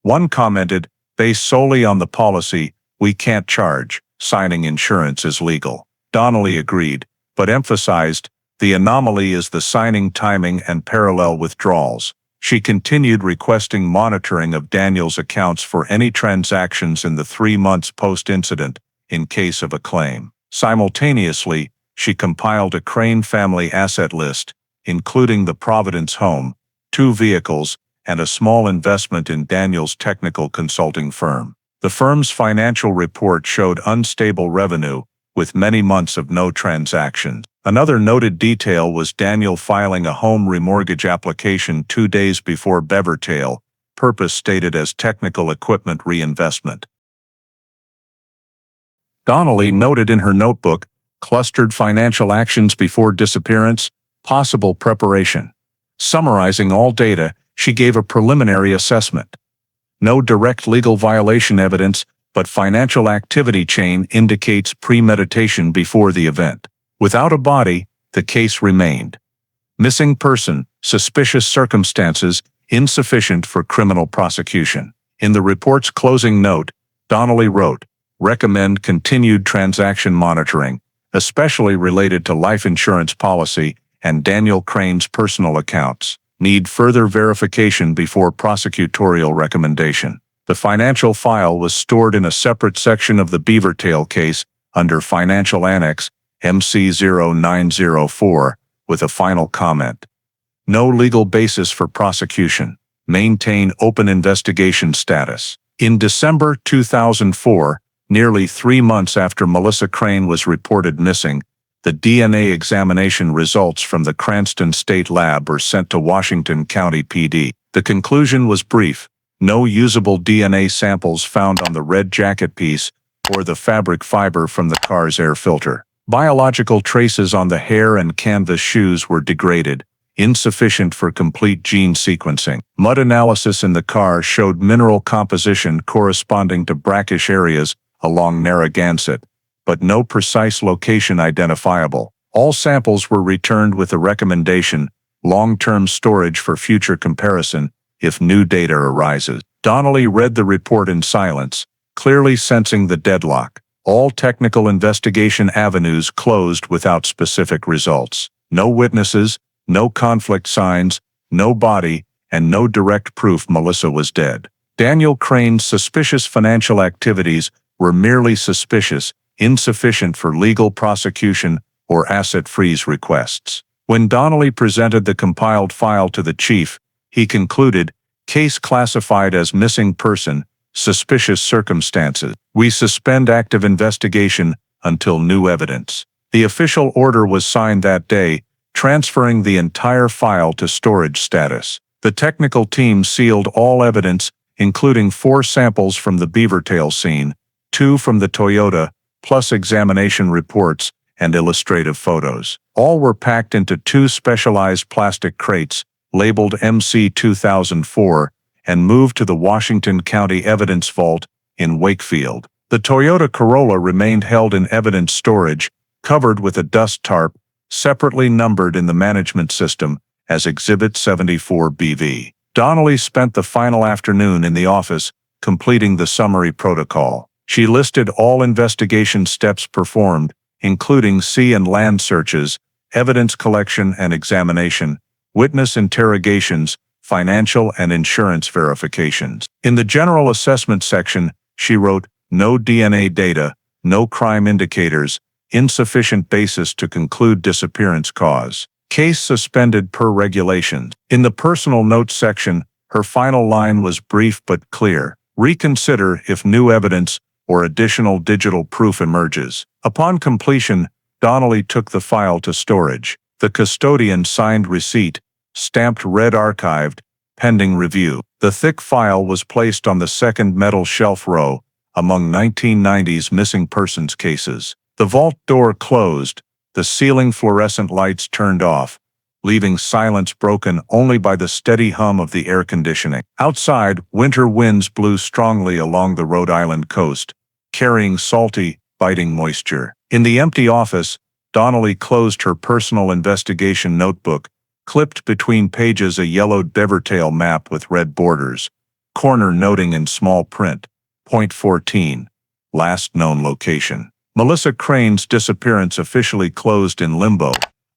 One commented, based solely on the policy, we can't charge, signing insurance is legal. Donnelly agreed, but emphasized, the anomaly is the signing timing and parallel withdrawals. She continued requesting monitoring of Daniel's accounts for any transactions in the 3 months post-incident, in case of a claim. Simultaneously, she compiled a Crane family asset list, including the Providence home, 2 vehicles, and a small investment in Daniel's technical consulting firm. The firm's financial report showed unstable revenue, with many months of no transactions. Another noted detail was Daniel filing a home remortgage application 2 days before Beavertail, purpose stated as technical equipment reinvestment. Donnelly noted in her notebook, clustered financial actions before disappearance, possible preparation. Summarizing all data, she gave a preliminary assessment. No direct legal violation evidence, but financial activity chain indicates premeditation before the event. Without a body, the case remained. Missing person, suspicious circumstances, insufficient for criminal prosecution. In the report's closing note, Donnelly wrote, recommend continued transaction monitoring, especially related to life insurance policy and Daniel Crane's personal accounts. Need further verification before prosecutorial recommendation. The financial file was stored in a separate section of the Beavertail case under Financial Annex MC0904 with a final comment. No legal basis for prosecution. Maintain open investigation status. In December 2004, nearly 3 months after Melissa Crane was reported missing, the DNA examination results from the Cranston State Lab were sent to Washington County PD. The conclusion was brief. No usable DNA samples found on the red jacket piece or the fabric fiber from the car's air filter. Biological traces on the hair and canvas shoes were degraded, insufficient for complete gene sequencing. Mud analysis in the car showed mineral composition corresponding to brackish areas along Narragansett, but no precise location identifiable. All samples were returned with a recommendation, long-term storage for future comparison, if new data arises. Donnelly read the report in silence, clearly sensing the deadlock. All technical investigation avenues closed without specific results. No witnesses, no conflict signs, no body, and no direct proof Melissa was dead. Daniel Crane's suspicious financial activities were merely suspicious, insufficient for legal prosecution or asset freeze requests. When Donnelly presented the compiled file to the chief, he concluded, case classified as missing person, suspicious circumstances. We suspend active investigation until new evidence. The official order was signed that day, transferring the entire file to storage status. The technical team sealed all evidence, including 4 samples from the Beavertail scene, 2 from the Toyota, plus examination reports and illustrative photos. All were packed into 2 specialized plastic crates, labeled MC 2004, and moved to the Washington County Evidence Vault in Wakefield. The Toyota Corolla remained held in evidence storage, covered with a dust tarp, separately numbered in the management system as Exhibit 74BV. Donnelly spent the final afternoon in the office, completing the summary protocol. She listed all investigation steps performed, including sea and land searches, evidence collection and examination, witness interrogations, financial and insurance verifications. In the general assessment section, she wrote, no DNA data, no crime indicators, insufficient basis to conclude disappearance cause. Case suspended per regulations. In the personal notes section, her final line was brief but clear. Reconsider if new evidence or additional digital proof emerges. Upon completion, Donnelly took the file to storage. The custodian signed receipt, stamped red archived, pending review. The thick file was placed on the second metal shelf row, among 1990s missing persons cases. The vault door closed, the ceiling fluorescent lights turned off, leaving silence broken only by the steady hum of the air conditioning. Outside, winter winds blew strongly along the Rhode Island coast, carrying salty, biting moisture. In the empty office, Donnelly closed her personal investigation notebook, clipped between pages a yellowed Beavertail map with red borders, corner noting in small print, Point 14, last known location. Melissa Crane's disappearance officially closed in limbo,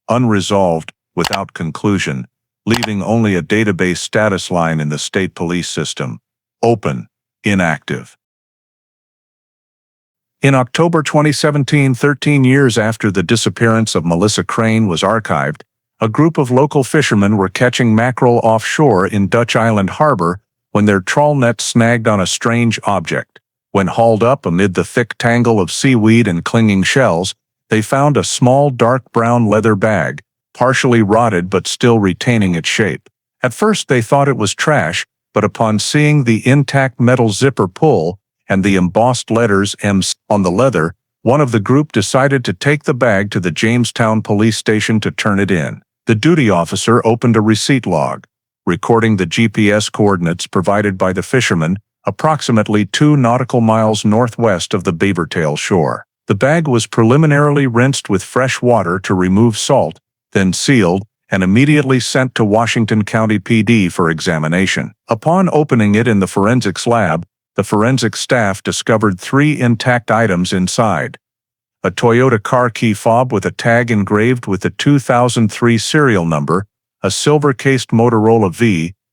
unresolved, without conclusion, leaving only a database status line in the state police system. Open, inactive. In October 2017, 13 years after the disappearance of Melissa Crane was archived, a group of local fishermen were catching mackerel offshore in Dutch Island Harbor when their trawl net snagged on a strange object. When hauled up amid the thick tangle of seaweed and clinging shells, they found a small dark brown leather bag, partially rotted but still retaining its shape. At first they thought it was trash, but upon seeing the intact metal zipper pull and the embossed letters M on the leather, one of the group decided to take the bag to the Jamestown police station to turn it in. The duty officer opened a receipt log, recording the GPS coordinates provided by the fishermen, approximately 2 nautical miles northwest of the Beavertail shore. The bag was preliminarily rinsed with fresh water to remove salt, then sealed, and immediately sent to Washington County PD for examination. Upon opening it in the forensics lab, the forensic staff discovered 3 intact items inside. A Toyota car key fob with a tag engraved with the 2003 serial number, a silver-cased Motorola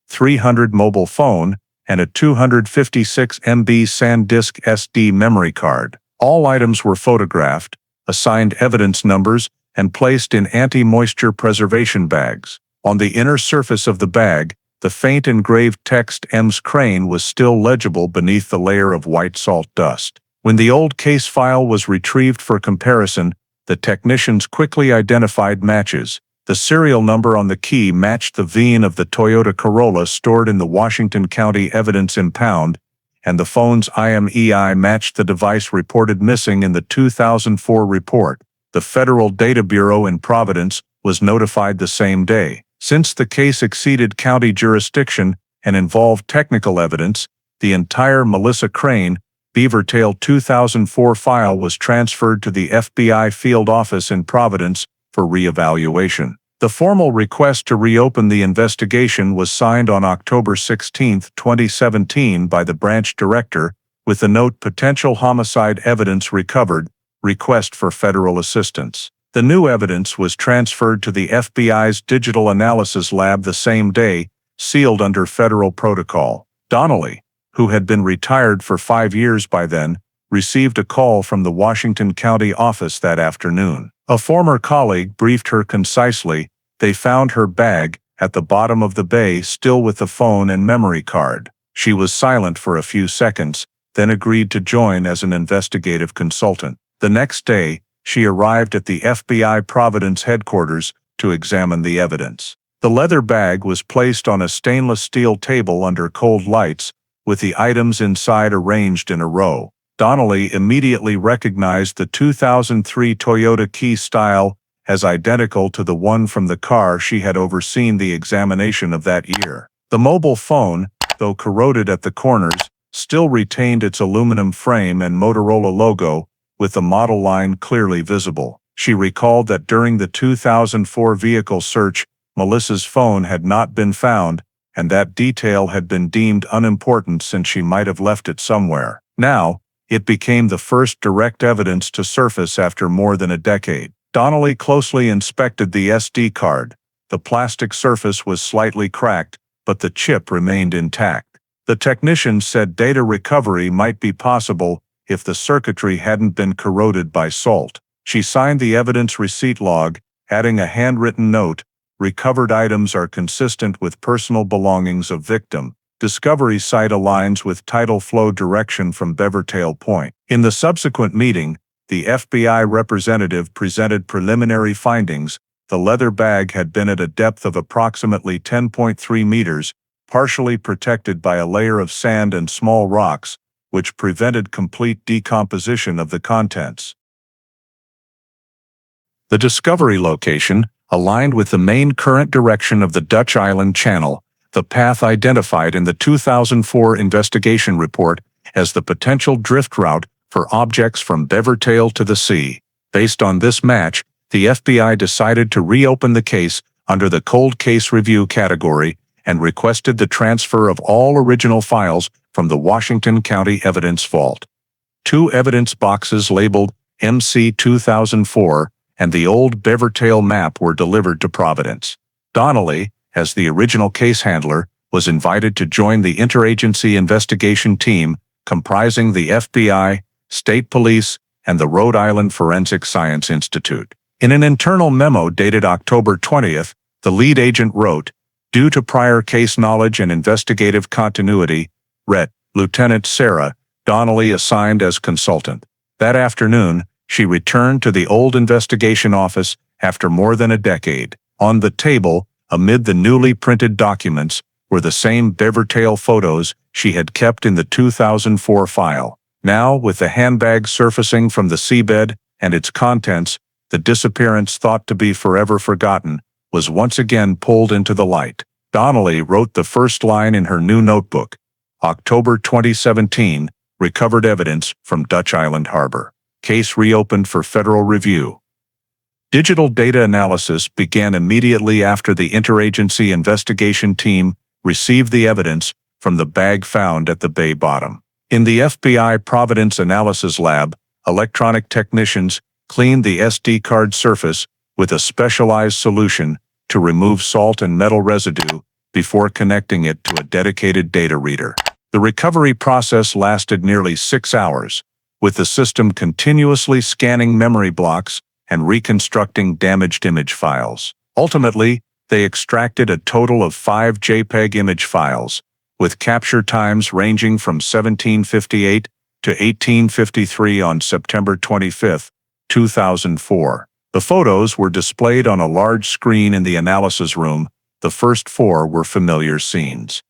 V300 mobile phone, and a 256 MB SanDisk SD memory card. All items were photographed, assigned evidence numbers, and placed in anti-moisture preservation bags. On the inner surface of the bag, the faint engraved text "M's Crane" was still legible beneath the layer of white salt dust. When the old case file was retrieved for comparison, the technicians quickly identified matches. The serial number on the key matched the VIN of the Toyota Corolla stored in the Washington County Evidence Impound, and the phone's IMEI matched the device reported missing in the 2004 report. The Federal Data Bureau in Providence was notified the same day. Since the case exceeded county jurisdiction and involved technical evidence, the entire Melissa Crane, Beavertail 2004 file was transferred to the FBI field office in Providence for re-evaluation. The formal request to reopen the investigation was signed on October 16, 2017 by the branch director, with the note "Potential homicide evidence recovered, request for federal assistance." The new evidence was transferred to the FBI's Digital Analysis Lab the same day, sealed under federal protocol. Donnelly, who had been retired for 5 years by then, received a call from the Washington County office that afternoon. A former colleague briefed her concisely. They found her bag at the bottom of the bay, still with the phone and memory card. She was silent for a few seconds, then agreed to join as an investigative consultant. The next day, she arrived at the FBI Providence headquarters to examine the evidence. The leather bag was placed on a stainless steel table under cold lights, with the items inside arranged in a row. Donnelly immediately recognized the 2003 Toyota Key style as identical to the one from the car she had overseen the examination of that year. The mobile phone, though corroded at the corners, still retained its aluminum frame and Motorola logo, with the model line clearly visible. She recalled that during the 2004 vehicle search, Melissa's phone had not been found, and that detail had been deemed unimportant since she might have left it somewhere. Now, it became the first direct evidence to surface after more than a decade. Donnelly closely inspected the SD card. The plastic surface was slightly cracked, but the chip remained intact. The technician said data recovery might be possible if the circuitry hadn't been corroded by salt. She signed the evidence receipt log, adding a handwritten note, Recovered items are consistent with personal belongings of victim. Discovery site aligns with tidal flow direction from Beavertail Point. In the subsequent meeting, the FBI representative presented preliminary findings. The leather bag had been at a depth of approximately 10.3 meters, partially protected by a layer of sand and small rocks, which prevented complete decomposition of the contents. The discovery location aligned with the main current direction of the Dutch Island Channel, the path identified in the 2004 investigation report as the potential drift route for objects from Beavertail to the sea. Based on this match, the FBI decided to reopen the case under the cold case review category and requested the transfer of all original files from the Washington County Evidence Vault. 2 evidence boxes labeled MC 2004 and the old Beavertail map were delivered to Providence. Donnelly, as the original case handler, was invited to join the interagency investigation team comprising the FBI, state police, and the Rhode Island Forensic Science Institute. In an internal memo dated October 20th, the lead agent wrote, "Due to prior case knowledge and investigative continuity, Ret. Lieutenant Sarah Donnelly assigned as consultant." That afternoon, she returned to the old investigation office after more than a decade. On the table, amid the newly printed documents, were the same Beavertail photos she had kept in the 2004 file. Now, with the handbag surfacing from the seabed and its contents, the disappearance thought to be forever forgotten was once again pulled into the light. Donnelly wrote the first line in her new notebook. October 2017, recovered evidence from Dutch Island Harbor. Case reopened for federal review. Digital data analysis began immediately after the interagency investigation team received the evidence from the bag found at the bay bottom. In the FBI Providence Analysis Lab, electronic technicians cleaned the SD card surface with a specialized solution to remove salt and metal residue before connecting it to a dedicated data reader. The recovery process lasted nearly 6 hours, with the system continuously scanning memory blocks and reconstructing damaged image files. Ultimately, they extracted a total of 5 JPEG image files, with capture times ranging from 1758 to 1853 on September 25, 2004. The photos were displayed on a large screen in the analysis room. The first 4 were familiar scenes: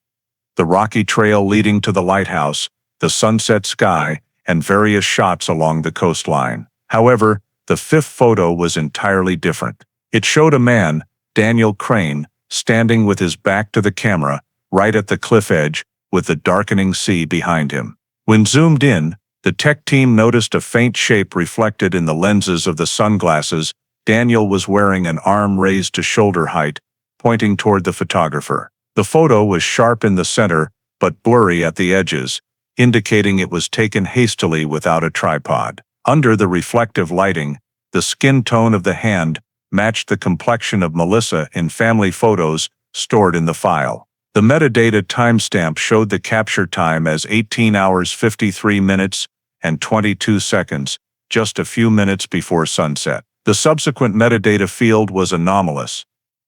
the rocky trail leading to the lighthouse, the sunset sky, and various shots along the coastline. However, the 5th photo was entirely different. It showed a man, Daniel Crane, standing with his back to the camera, right at the cliff edge, with the darkening sea behind him. When zoomed in, the tech team noticed a faint shape reflected in the lenses of the sunglasses. Daniel was wearing an arm raised to shoulder height, pointing toward the photographer. The photo was sharp in the center, but blurry at the edges, indicating it was taken hastily without a tripod. Under the reflective lighting, the skin tone of the hand matched the complexion of Melissa in family photos stored in the file. The metadata timestamp showed the capture time as 18 hours 53 minutes and 22 seconds, just a few minutes before sunset. The subsequent metadata field was anomalous.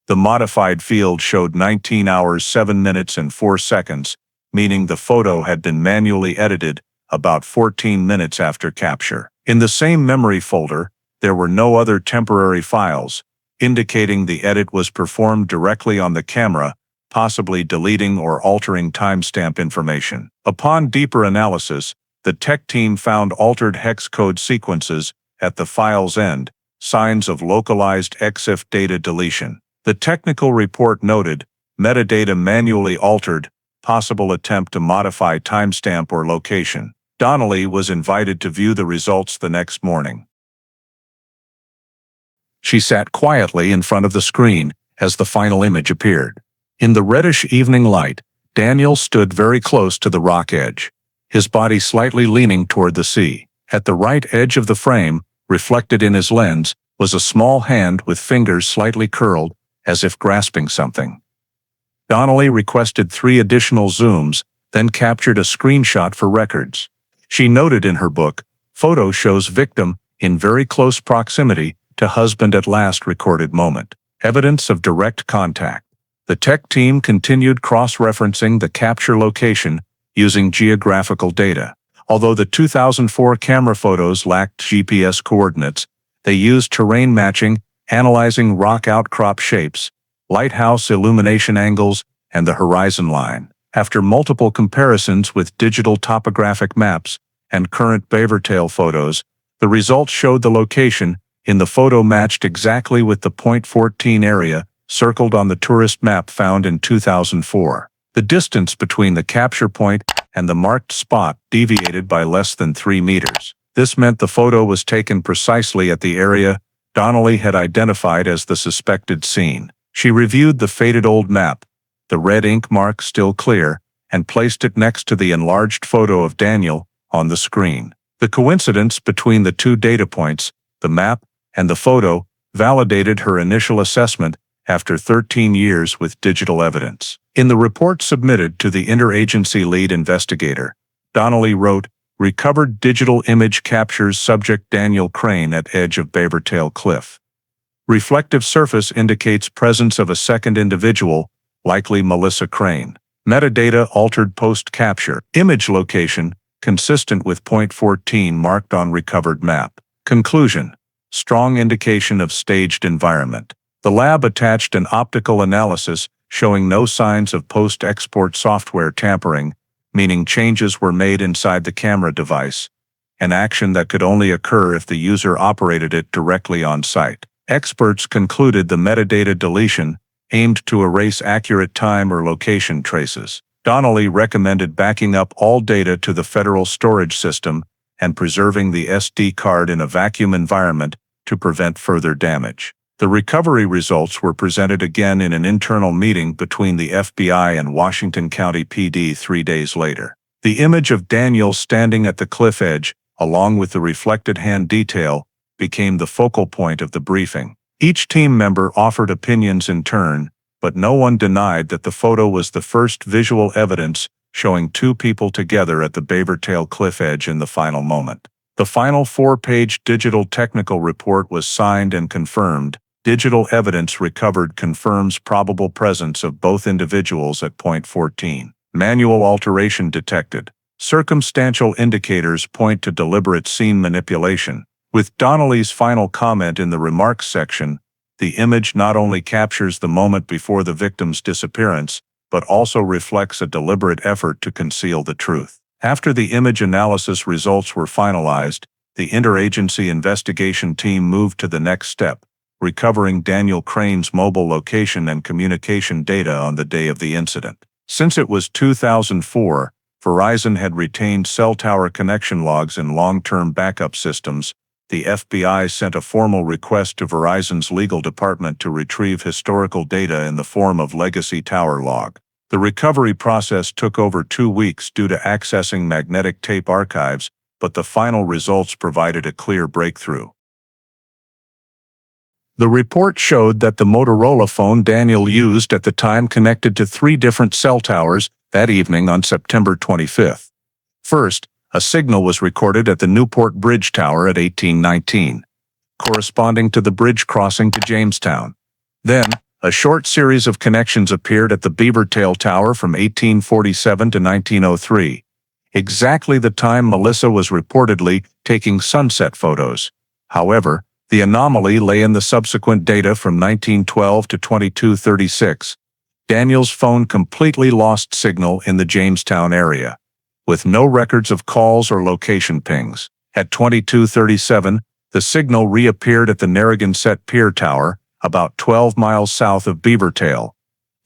The modified field showed 19 hours 7 minutes and 4 seconds, meaning the photo had been manually edited about 14 minutes after capture. In the same memory folder, there were no other temporary files, indicating the edit was performed directly on the camera, possibly deleting or altering timestamp information. Upon deeper analysis, the tech team found altered hex code sequences at the file's end, signs of localized EXIF data deletion. The technical report noted, metadata manually altered, possible attempt to modify timestamp or location. Donnelly was invited to view the results the next morning. She sat quietly in front of the screen as the final image appeared. In the reddish evening light, Daniel stood very close to the rock edge, his body slightly leaning toward the sea. At the right edge of the frame, reflected in his lens, was a small hand with fingers slightly curled, as if grasping something. Donnelly requested 3 additional zooms, then captured a screenshot for records. She noted in her book, photo shows victim in very close proximity to husband at last recorded moment. Evidence of direct contact. The tech team continued cross-referencing the capture location using geographical data. Although the 2004 camera photos lacked GPS coordinates, they used terrain matching, analyzing rock outcrop shapes, lighthouse illumination angles, and the horizon line. After multiple comparisons with digital topographic maps and current Beavertail photos, the results showed the location in the photo matched exactly with the Point 14 area circled on the tourist map found in 2004. The distance between the capture point and the marked spot deviated by less than 3 meters. This meant the photo was taken precisely at the area Donnelly had identified as the suspected scene. She reviewed the faded old map, the red ink mark still clear, and placed it next to the enlarged photo of Daniel on the screen. The coincidence between the two data points, the map and the photo, validated her initial assessment after 13 years with digital evidence. In the report submitted to the interagency lead investigator, Donnelly wrote, "Recovered digital image captures subject Daniel Crane at edge of Beavertail Cliff. Reflective surface indicates presence of a second individual, likely Melissa Crane. Metadata altered post-capture. Image location, consistent with Point 14 marked on recovered map. Conclusion: strong indication of staged environment. The lab attached an optical analysis showing no signs of post-export software tampering, meaning changes were made inside the camera device, an action that could only occur if the user operated it directly on site. Experts concluded the metadata deletion aimed to erase accurate time or location traces. Donnelly recommended backing up all data to the federal storage system and preserving the SD card in a vacuum environment to prevent further damage. The recovery results were presented again in an internal meeting between the FBI and Washington County PD 3 days later. The image of Daniel standing at the cliff edge, along with the reflected hand detail, became the focal point of the briefing. Each team member offered opinions in turn, but no one denied that the photo was the first visual evidence showing two people together at the Beavertail cliff edge in the final moment. The final 4-page digital technical report was signed and confirmed. Digital evidence recovered confirms probable presence of both individuals at Point 14. Manual alteration detected. Circumstantial indicators point to deliberate scene manipulation. With Donnelly's final comment in the remarks section, the image not only captures the moment before the victim's disappearance, but also reflects a deliberate effort to conceal the truth. After the image analysis results were finalized, the interagency investigation team moved to the next step, recovering Daniel Crane's mobile location and communication data on the day of the incident. Since it was 2004, Verizon had retained cell tower connection logs in long-term backup systems. The FBI sent a formal request to Verizon's legal department to retrieve historical data in the form of legacy tower log. The recovery process took over 2 weeks due to accessing magnetic tape archives, but the final results provided a clear breakthrough. The report showed that the Motorola phone Daniel used at the time connected to 3 different cell towers that evening on September 25th. First, a signal was recorded at the Newport Bridge Tower at 1819, corresponding to the bridge crossing to Jamestown. Then, a short series of connections appeared at the Beavertail Tower from 1847 to 1903, exactly the time Melissa was reportedly taking sunset photos. However, the anomaly lay in the subsequent data from 1912 to 2236. Daniel's phone completely lost signal in the Jamestown area, with no records of calls or location pings. At 2237, the signal reappeared at the Narragansett Pier Tower, about 12 miles south of Beavertail,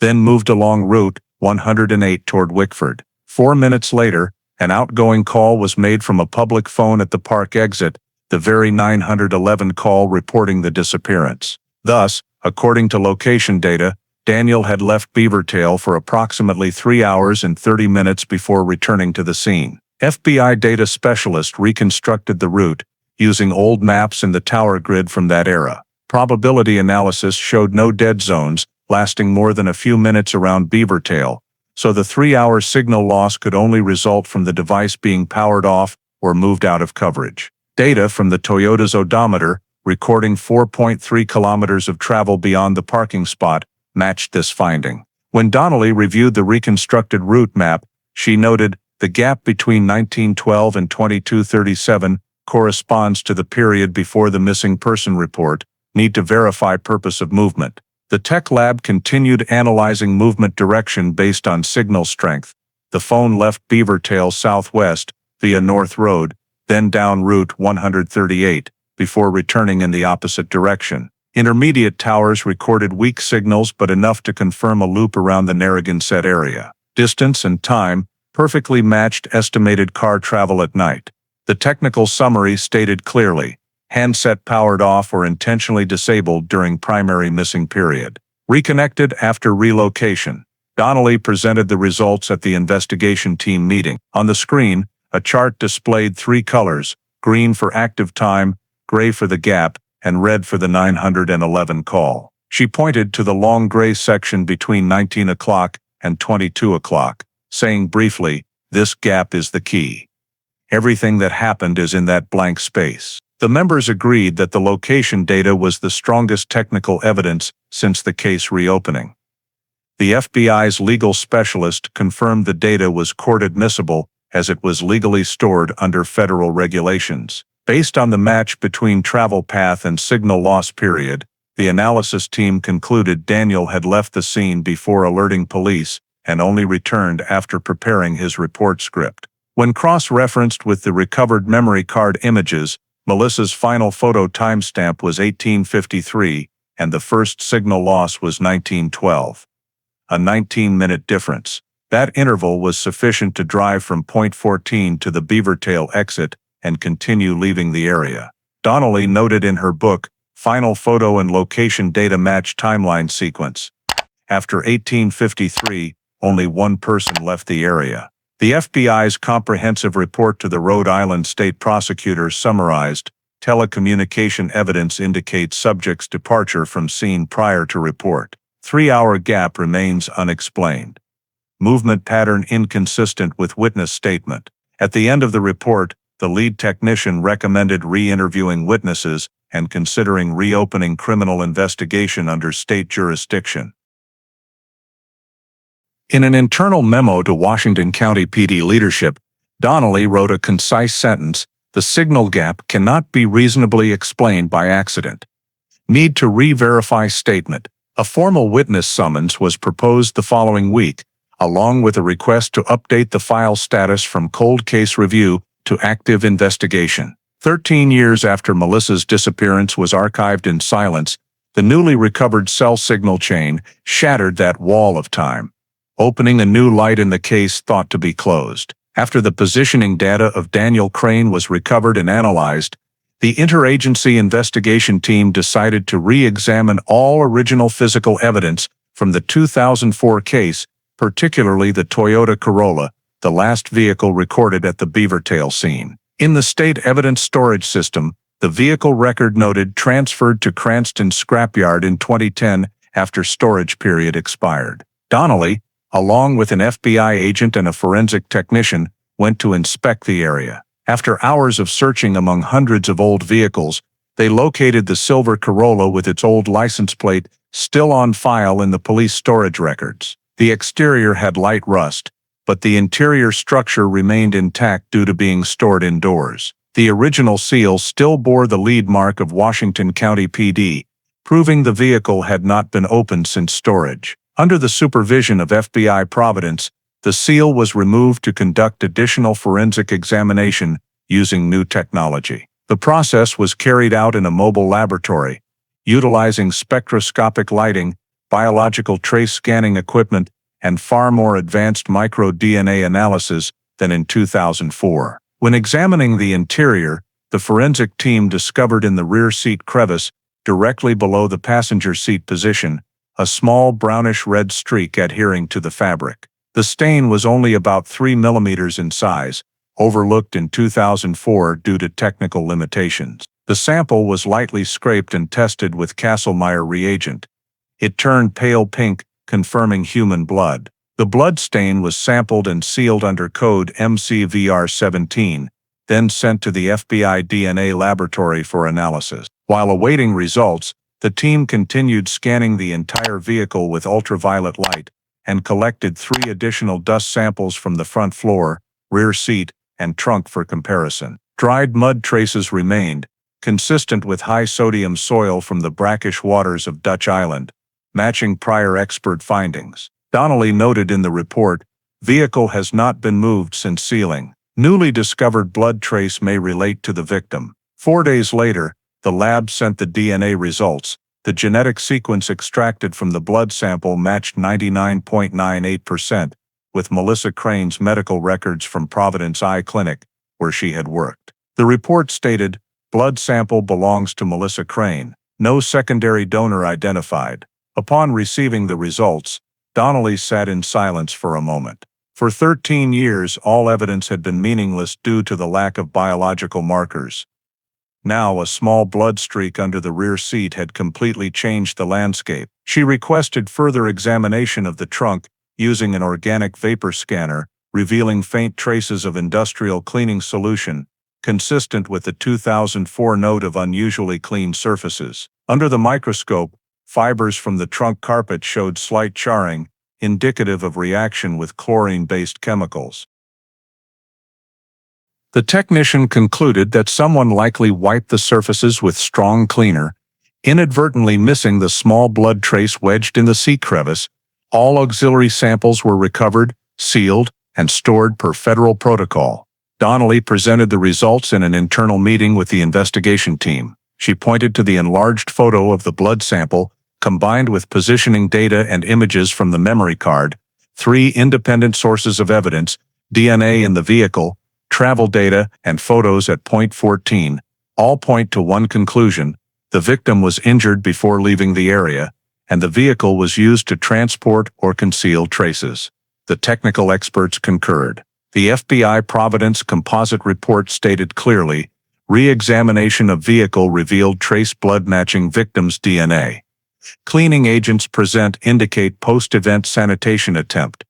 then moved along Route 108 toward Wickford. 4 minutes later, an outgoing call was made from a public phone at the park exit, the very 911 call reporting the disappearance. Thus, according to location data, Daniel had left Beavertail for approximately 3 hours and 30 minutes before returning to the scene. FBI data specialist reconstructed the route using old maps and the tower grid from that era. Probability analysis showed no dead zones lasting more than a few minutes around Beavertail, so the 3-hour signal loss could only result from the device being powered off or moved out of coverage. Data from the Toyota's odometer recording 4.3 kilometers of travel beyond the parking spot, matched this finding. When Donnelly reviewed the reconstructed route map, she noted, the gap between 1912 and 2237 corresponds to the period before the missing person report. Need to verify purpose of movement. The tech lab continued analyzing movement direction based on signal strength. The phone left Beavertail southwest via North Road, then down Route 138, before returning in the opposite direction. Intermediate towers recorded weak signals but enough to confirm a loop around the Narragansett area. Distance and time perfectly matched estimated car travel at night. The technical summary stated clearly, handset powered off or intentionally disabled during primary missing period. Reconnected after relocation. Donnelly presented the results at the investigation team meeting. On the screen, a chart displayed 3 colors, green for active time, gray for the gap, and red for the 911 call. She pointed to the long gray section between 19 o'clock and 22 o'clock, saying briefly, "This gap is the key. Everything that happened is in that blank space." The members agreed that the location data was the strongest technical evidence since the case reopening. The FBI's legal specialist confirmed the data was court admissible as it was legally stored under federal regulations. Based on the match between travel path and signal loss period, the analysis team concluded Daniel had left the scene before alerting police and only returned after preparing his report script. When cross-referenced with the recovered memory card images, Melissa's final photo timestamp was 1853, and the first signal loss was 1912. A 19-minute difference. That interval was sufficient to drive from point 14 to the Beavertail exit and continue leaving the area. Donnelly noted in her book, Final Photo and Location Data Match Timeline Sequence. After 1853, only one person left the area. The FBI's comprehensive report to the Rhode Island state prosecutor summarized, telecommunication evidence indicates subject's departure from scene prior to report. 3-hour gap remains unexplained. Movement pattern inconsistent with witness statement. At the end of the report, the lead technician recommended re-interviewing witnesses and considering reopening criminal investigation under state jurisdiction. In an internal memo to Washington County PD leadership, Donnelly wrote a concise sentence, "The signal gap cannot be reasonably explained by accident. Need to re-verify statement." A formal witness summons was proposed the following week, along with a request to update the file status from cold case review to active investigation. 13 years after Melissa's disappearance was archived in silence, the newly recovered cell signal chain shattered that wall of time, opening a new light in the case thought to be closed. After the positioning data of Daniel Crane was recovered and analyzed, the interagency investigation team decided to re-examine all original physical evidence from the 2004 case, particularly the Toyota Corolla, the last vehicle recorded at the Beavertail scene. In the state evidence storage system, the vehicle record noted transferred to Cranston Scrapyard in 2010 after storage period expired. Donnelly, along with an FBI agent and a forensic technician, went to inspect the area. After hours of searching among hundreds of old vehicles, they located the silver Corolla with its old license plate still on file in the police storage records. The exterior had light rust, but the interior structure remained intact due to being stored indoors. The original seal still bore the lead mark of Washington County PD, proving the vehicle had not been opened since storage. Under the supervision of FBI Providence, the seal was removed to conduct additional forensic examination using new technology. The process was carried out in a mobile laboratory, utilizing spectroscopic lighting, biological trace scanning equipment, and far more advanced micro-DNA analysis than in 2004. When examining the interior, the forensic team discovered in the rear seat crevice, directly below the passenger seat position, a small brownish-red streak adhering to the fabric. The stain was only about 3 millimeters in size, overlooked in 2004 due to technical limitations. The sample was lightly scraped and tested with Castlemeyer reagent. It turned pale pink, confirming human blood. The blood stain was sampled and sealed under code MCVR17, then sent to the FBI DNA laboratory for analysis. While awaiting results, the team continued scanning the entire vehicle with ultraviolet light and collected 3 additional dust samples from the front floor, rear seat, and trunk for comparison. Dried mud traces remained, consistent with high-sodium soil from the brackish waters of Dutch Island, matching prior expert findings. Donnelly noted in the report, "Vehicle has not been moved since sealing. Newly discovered blood trace may relate to the victim." 4 days later, the lab sent the DNA results. The genetic sequence extracted from the blood sample matched 99.98% with Melissa Crane's medical records from Providence Eye Clinic, where she had worked. The report stated, "Blood sample belongs to Melissa Crane. No secondary donor identified." Upon receiving the results, Donnelly sat in silence for a moment. For 13 years, all evidence had been meaningless due to the lack of biological markers. Now a small blood streak under the rear seat had completely changed the landscape. She requested further examination of the trunk using an organic vapor scanner, revealing faint traces of industrial cleaning solution, consistent with the 2004 note of unusually clean surfaces. Under the microscope, fibers from the trunk carpet showed slight charring, indicative of reaction with chlorine-based chemicals. The technician concluded that someone likely wiped the surfaces with strong cleaner, inadvertently missing the small blood trace wedged in the seat crevice. All auxiliary samples were recovered, sealed, and stored per federal protocol. Donnelly presented the results in an internal meeting with the investigation team. She pointed to the enlarged photo of the blood sample, combined with positioning data and images from the memory card, 3 independent sources of evidence, DNA in the vehicle, travel data, and photos at point 14, all point to one conclusion: the victim was injured before leaving the area, and the vehicle was used to transport or conceal traces. The technical experts concurred. The FBI Providence composite report stated clearly, "Re-examination of vehicle revealed trace blood matching victim's DNA. Cleaning agents present indicate post-event sanitation attempt.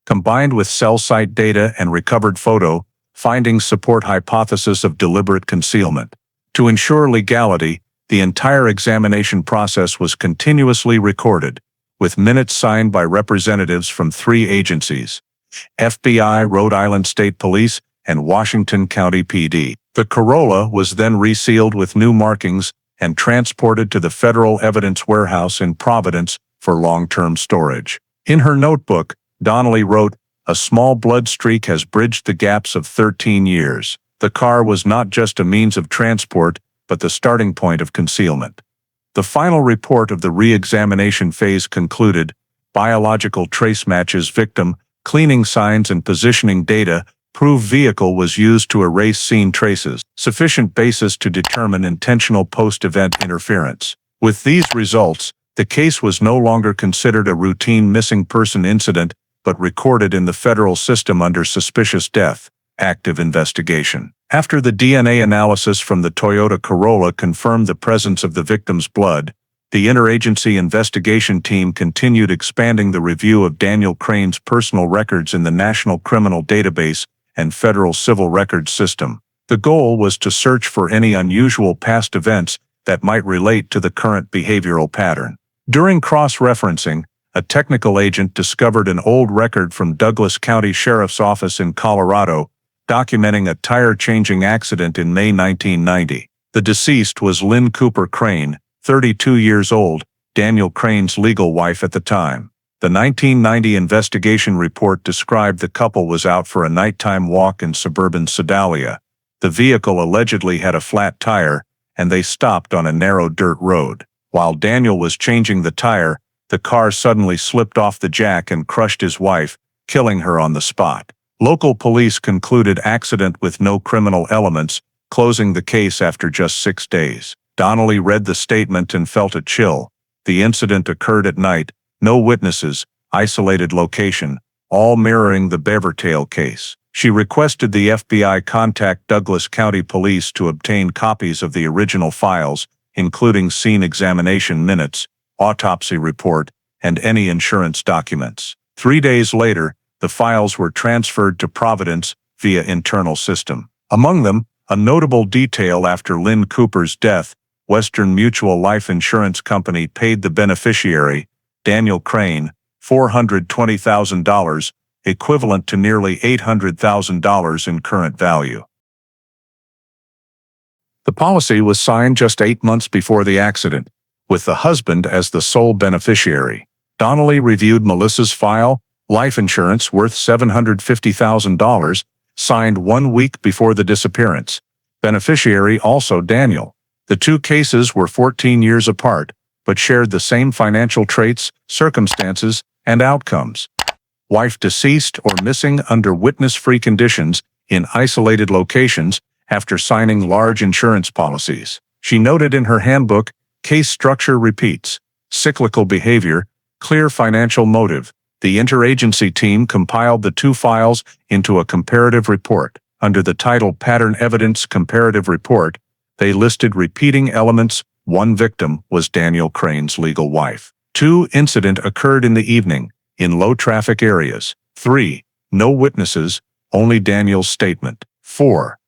Combined with cell site data and recovered photo, findings support hypothesis of deliberate concealment." To ensure legality, the entire examination process was continuously recorded, with minutes signed by representatives from 3 agencies: FBI, Rhode Island State Police, and Washington County PD. The Corolla was then resealed with new markings and transported to the Federal Evidence Warehouse in Providence for long-term storage. In her notebook, Donnelly wrote, "A small blood streak has bridged the gaps of 13 years. The car was not just a means of transport, but the starting point of concealment." The final report of the re-examination phase concluded, "Biological trace matches victim, cleaning signs and positioning data prove vehicle was used to erase scene traces. Sufficient basis to determine intentional post-event interference." With these results, the case was no longer considered a routine missing person incident, but recorded in the federal system under suspicious death, active investigation. After the DNA analysis from the Toyota Corolla confirmed the presence of the victim's blood, the interagency investigation team continued expanding the review of Daniel Crane's personal records in the National Criminal Database and Federal Civil Records System. The goal was to search for any unusual past events that might relate to the current behavioral pattern. During cross-referencing, a technical agent discovered an old record from Douglas County Sheriff's Office in Colorado, documenting a tire-changing accident in May 1990. The deceased was Lynn Cooper Crane, 32 years old, Daniel Crane's legal wife at the time. The 1990 investigation report described the couple was out for a nighttime walk in suburban Sedalia. The vehicle allegedly had a flat tire, and they stopped on a narrow dirt road. While Daniel was changing the tire, the car suddenly slipped off the jack and crushed his wife, killing her on the spot. Local police concluded accident with no criminal elements, closing the case after just 6 days. Donnelly read the statement and felt a chill. The incident occurred at night, no witnesses, isolated location, all mirroring the Beavertail case. She requested the FBI contact Douglas County Police to obtain copies of the original files, including scene examination minutes, autopsy report, and any insurance documents. 3 days later, the files were transferred to Providence via internal system. Among them, a notable detail after Lynn Cooper's death Western Mutual Life Insurance Company paid the beneficiary, Daniel Crane, $420,000, equivalent to nearly $800,000 in current value. The policy was signed just 8 months before the accident, with the husband as the sole beneficiary. Donnelly reviewed Melissa's file, life insurance worth $750,000, signed 1 week before the disappearance. Beneficiary also Daniel. The two cases were 14 years apart, but shared the same financial traits, circumstances, and outcomes. Wife deceased or missing under witness-free conditions in isolated locations after signing large insurance policies. She noted in her handbook, case structure repeats, cyclical behavior, clear financial motive. The interagency team compiled the two files into a comparative report. Under the title Pattern Evidence Comparative Report, they listed repeating elements. 1 victim was Daniel Crane's legal wife. 2 incident occurred in the evening, in low-traffic areas. 3 no witnesses, only Daniel's statement. 4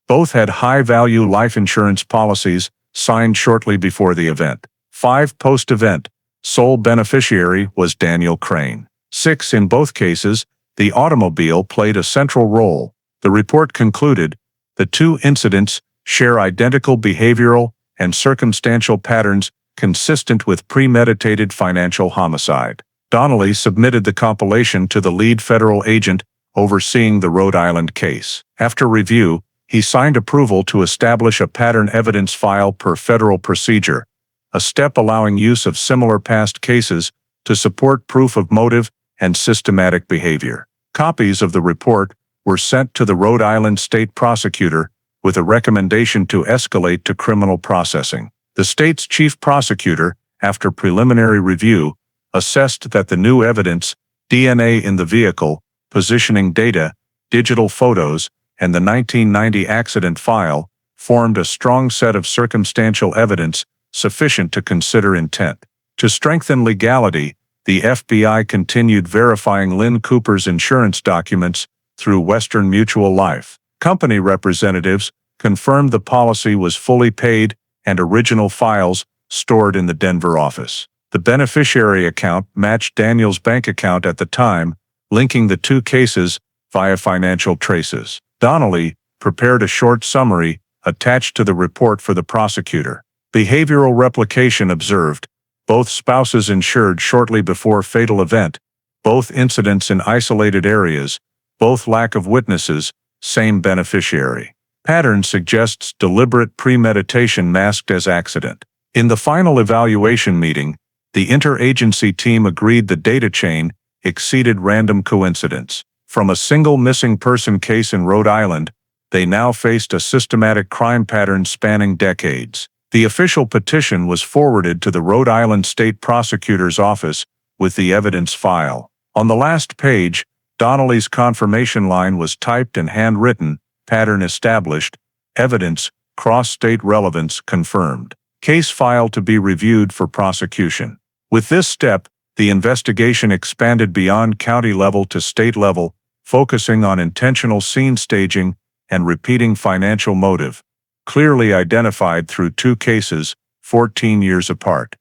both had high-value life insurance policies signed shortly before the event. 5 post-event, sole beneficiary was Daniel Crane. 6 in both cases, the automobile played a central role. The report concluded, the 2 incidents share identical behavioral and circumstantial patterns consistent with premeditated financial homicide. Donnelly submitted the compilation to the lead federal agent overseeing the Rhode Island case. After review, he signed approval to establish a pattern evidence file per federal procedure, a step allowing use of similar past cases to support proof of motive and systematic behavior. Copies of the report were sent to the Rhode Island state prosecutor with a recommendation to escalate to criminal processing. The state's chief prosecutor, after preliminary review, assessed that the new evidence, DNA in the vehicle, positioning data, digital photos, and the 1990 accident file, formed a strong set of circumstantial evidence sufficient to consider intent. To strengthen legality, the FBI continued verifying Lynn Cooper's insurance documents through Western Mutual Life. Company representatives confirmed the policy was fully paid and original files stored in the Denver office. The beneficiary account matched Daniel's bank account at the time, linking the two cases via financial traces. Donnelly prepared a short summary attached to the report for the prosecutor. Behavioral replication observed, both spouses insured shortly before fatal event, both incidents in isolated areas, both lack of witnesses, same beneficiary. Pattern suggests deliberate premeditation masked as accident. In the final evaluation meeting, the interagency team agreed the data chain exceeded random coincidence. From a single missing person case in Rhode Island, they now faced a systematic crime pattern spanning decades. The official petition was forwarded to the Rhode Island State Prosecutor's Office with the evidence file. On the last page, Donnelly's confirmation line was typed and handwritten, pattern established, evidence, cross-state relevance confirmed. Case file to be reviewed for prosecution. With this step, the investigation expanded beyond county level to state level, focusing on intentional scene staging and repeating financial motive, clearly identified through two cases, 14 years apart.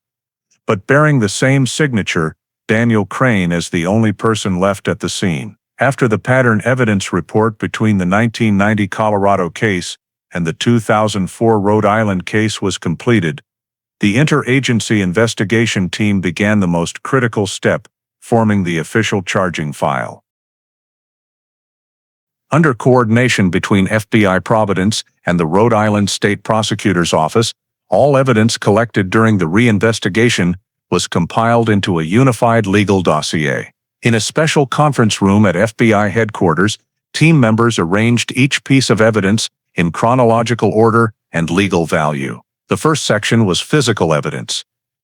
But bearing the same signature, Daniel Crane as the only person left at the scene. After the pattern evidence report between the 1990 Colorado case and the 2004 Rhode Island case was completed, the interagency investigation team began the most critical step, forming the official charging file. Under coordination between FBI Providence and the Rhode Island State Prosecutor's Office, all evidence collected during the reinvestigation was compiled into a unified legal dossier. In a special conference room at FBI headquarters, team members arranged each piece of evidence in chronological order and legal value. The first section was physical evidence.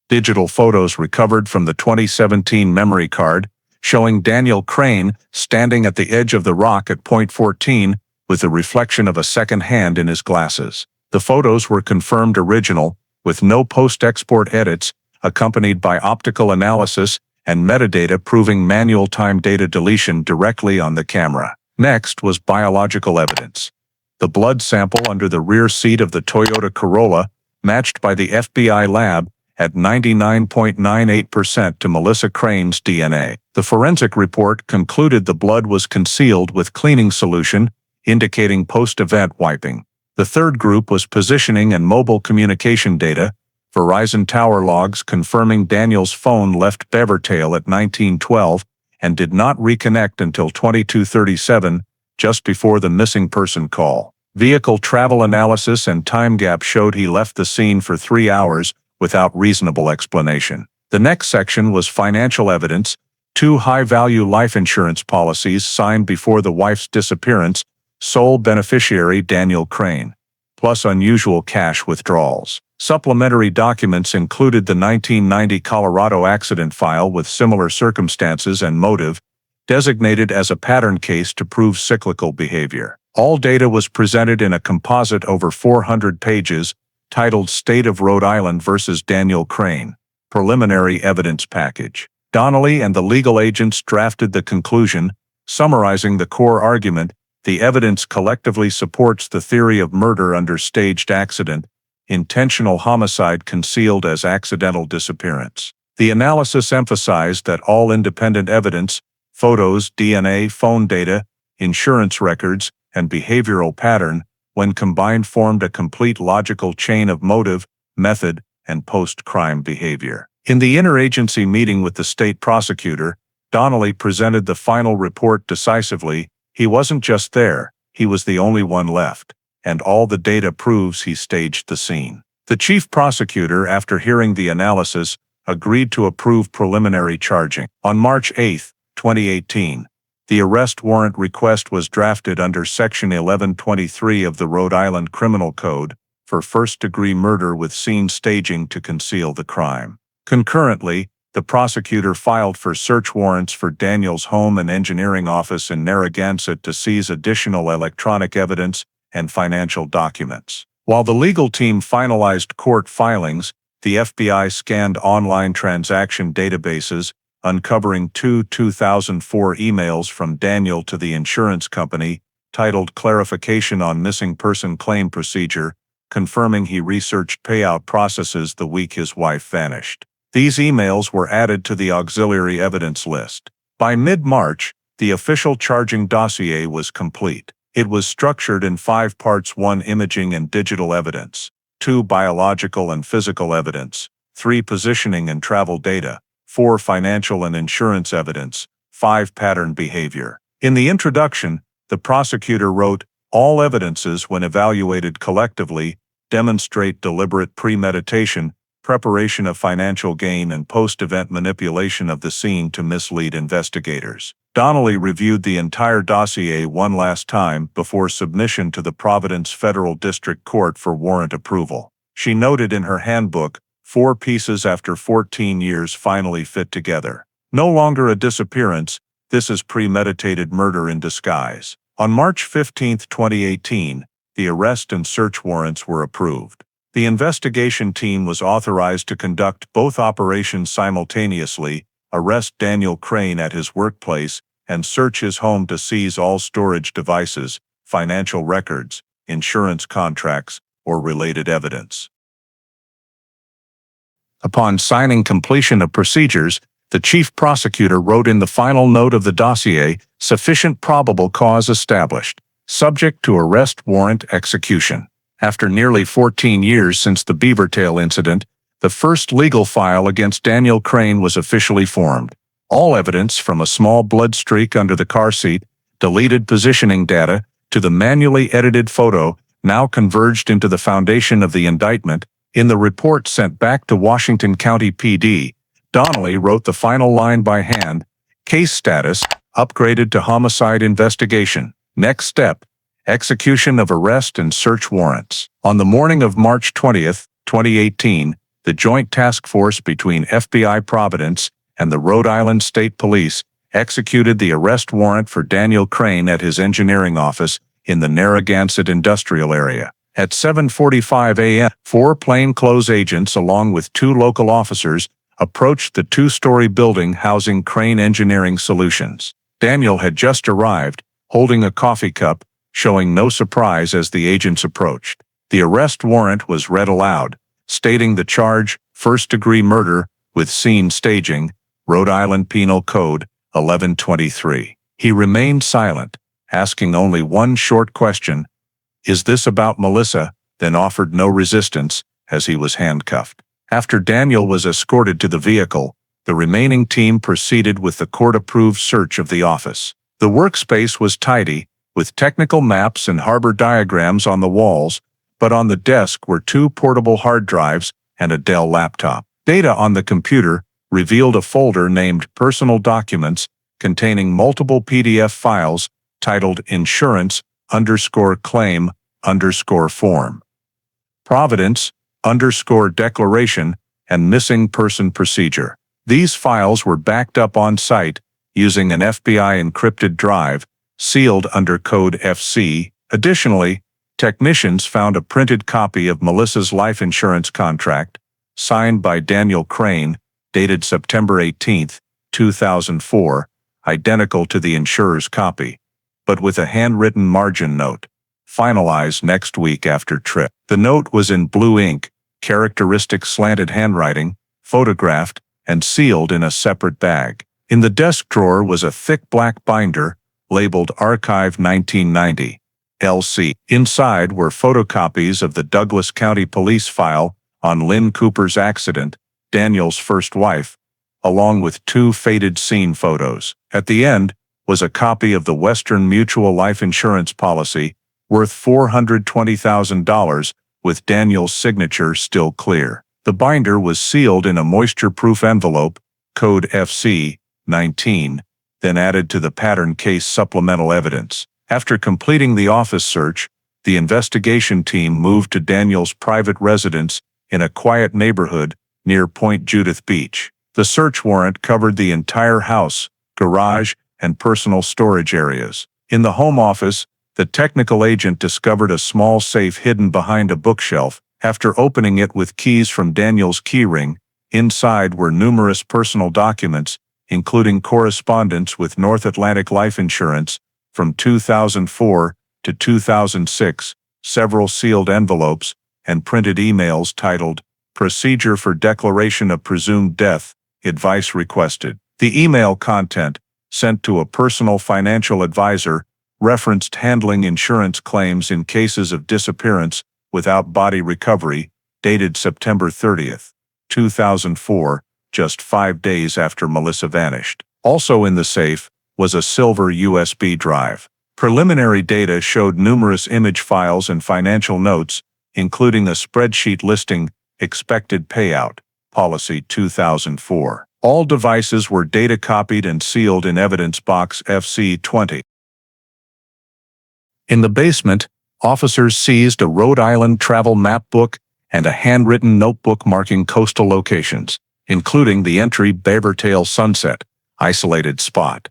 Digital photos recovered from the 2017 memory card, showing Daniel Crane standing at the edge of the rock at point 14 with the reflection of a second hand in his glasses. The photos were confirmed original, with no post-export edits, accompanied by optical analysis and metadata proving manual time data deletion directly on the camera. Next was biological evidence. The blood sample under the rear seat of the Toyota Corolla matched by the FBI lab at 99.98% to Melissa Crane's DNA. The forensic report concluded the blood was concealed with cleaning solution, indicating post-event wiping. The third group was positioning and mobile communication data, Verizon tower logs confirming Daniel's phone left Beavertail at 1912 and did not reconnect until 2237, just before the missing person call. Vehicle travel analysis and time gap showed he left the scene for 3 hours without reasonable explanation. The next section was financial evidence, 2 high-value life insurance policies signed before the wife's disappearance, sole beneficiary Daniel Crane, plus unusual cash withdrawals. Supplementary documents included the 1990 Colorado accident file with similar circumstances and motive, designated as a pattern case to prove cyclical behavior. All data was presented in a composite over 400 pages, titled State of Rhode Island versus Daniel Crane, Preliminary Evidence Package. Donnelly and the legal agents drafted the conclusion, summarizing the core argument: the evidence collectively supports the theory of murder under staged accident, intentional homicide concealed as accidental disappearance. The analysis emphasized that all independent evidence, photos, DNA, phone data, insurance records, and behavioral pattern, when combined formed a complete logical chain of motive, method, and post-crime behavior. In the interagency meeting with the state prosecutor, Donnelly presented the final report decisively. He wasn't just there, he was the only one left, and all the data proves he staged the scene. The chief prosecutor, after hearing the analysis, agreed to approve preliminary charging. On March 8, 2018, the arrest warrant request was drafted under Section 1123 of the Rhode Island Criminal Code for first-degree murder with scene staging to conceal the crime. Concurrently, the prosecutor filed for search warrants for Daniel's home and engineering office in Narragansett to seize additional electronic evidence and financial documents. While the legal team finalized court filings, the FBI scanned online transaction databases, uncovering 2004 emails from Daniel to the insurance company, titled Clarification on Missing Person Claim Procedure, confirming he researched payout processes the week his wife vanished. These emails were added to the auxiliary evidence list. By mid-March, the official charging dossier was complete. It was structured in 5 parts: 1 imaging and digital evidence, 2 biological and physical evidence, 3 positioning and travel data, 4 financial and insurance evidence, 5 pattern behavior. In the introduction, the prosecutor wrote, "All evidences, when evaluated collectively, demonstrate deliberate premeditation, preparation of financial gain, and post-event manipulation of the scene to mislead investigators." Donnelly reviewed the entire dossier one last time before submission to the Providence Federal District Court for warrant approval. She noted in her handbook, 4 pieces after 14 years finally fit together. No longer a disappearance, this is premeditated murder in disguise. On March 15, 2018, the arrest and search warrants were approved. The investigation team was authorized to conduct both operations simultaneously: arrest Daniel Crane at his workplace and search his home to seize all storage devices, financial records, insurance contracts, or related evidence. Upon signing completion of procedures, the chief prosecutor wrote in the final note of the dossier, "Sufficient probable cause established, subject to arrest warrant execution." After nearly 14 years since the Beavertail incident, the first legal file against Daniel Crane was officially formed. All evidence, from a small blood streak under the car seat, deleted positioning data, to the manually edited photo, now converged into the foundation of the indictment. In the report sent back to Washington County PD, Donnelly wrote the final line by hand: "Case status, upgraded to homicide investigation. Next step, execution of arrest and search warrants." On the morning of March 20, 2018, the joint task force between FBI Providence and the Rhode Island State Police executed the arrest warrant for Daniel Crane at his engineering office in the Narragansett industrial area. At 7:45 a.m., 4 plainclothes agents along with 2 local officers approached the 2-story building housing Crane Engineering Solutions. Daniel had just arrived, holding a coffee cup, showing no surprise as the agents approached. The arrest warrant was read aloud, stating the charge, first-degree murder, with scene staging, Rhode Island Penal Code 1123. He remained silent, asking only one short question, "Is this about Melissa?" then offered no resistance, as he was handcuffed. After Daniel was escorted to the vehicle, the remaining team proceeded with the court-approved search of the office. The workspace was tidy, with technical maps and harbor diagrams on the walls, but on the desk were 2 portable hard drives and a Dell laptop. Data on the computer revealed a folder named Personal Documents containing multiple PDF files titled Insurance_Claim_Form, Providence_Declaration, and Missing Person Procedure. These files were backed up on site using an FBI encrypted drive, sealed under code FC. Additionally, technicians found a printed copy of Melissa's life insurance contract, signed by Daniel Crane, dated September 18, 2004, identical to the insurer's copy, but with a handwritten margin note, finalized next week after trip. The note was in blue ink, characteristic slanted handwriting, photographed, and sealed in a separate bag. In the desk drawer was a thick black binder, labeled Archive 1990, LC. Inside were photocopies of the Douglas County Police file on Lynn Cooper's accident, Daniel's first wife, along with 2 faded scene photos. At the end was a copy of the Western Mutual life insurance policy, worth $420,000, with Daniel's signature still clear. The binder was sealed in a moisture-proof envelope, code FC 19, then added to the pattern case supplemental evidence. After completing the office search, the investigation team moved to Daniel's private residence in a quiet neighborhood near Point Judith Beach. The search warrant covered the entire house, garage, and personal storage areas. In the home office, the technical agent discovered a small safe hidden behind a bookshelf. After opening it with keys from Daniel's keyring, inside were numerous personal documents, including correspondence with North Atlantic Life Insurance from 2004 to 2006, several sealed envelopes, and printed emails titled, "Procedure for Declaration of Presumed Death, Advice Requested." The email content, sent to a personal financial advisor, referenced handling insurance claims in cases of disappearance without body recovery, dated September 30, 2004, just 5 days after Melissa vanished. Also in the safe was a silver USB drive. Preliminary data showed numerous image files and financial notes, including a spreadsheet listing expected payout, policy 2004. All devices were data copied and sealed in evidence box FC20. In the basement, officers seized a Rhode Island travel map book and a handwritten notebook marking coastal locations, including the entry Beavertail Sunset, isolated spot.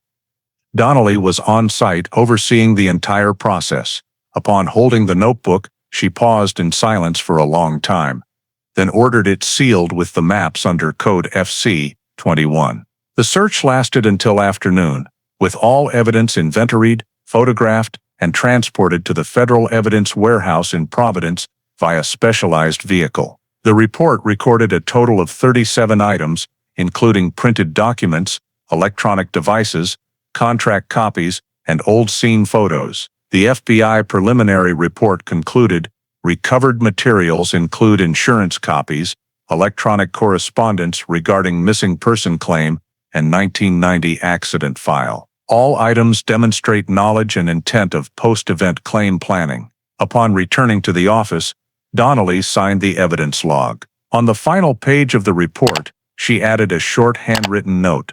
Donnelly was on site overseeing the entire process. Upon holding the notebook, she paused in silence for a long time, then ordered it sealed with the maps under code FC21. The search lasted until afternoon, with all evidence inventoried, photographed, and transported to the Federal Evidence Warehouse in Providence via specialized vehicle. The report recorded a total of 37 items, including printed documents, electronic devices, contract copies, and old scene photos. The FBI preliminary report concluded, recovered materials include insurance copies, electronic correspondence regarding missing person claim, and 1990 accident file. All items demonstrate knowledge and intent of post-event claim planning. Upon returning to the office, Donnelly signed the evidence log. On the final page of the report, she added a short handwritten note.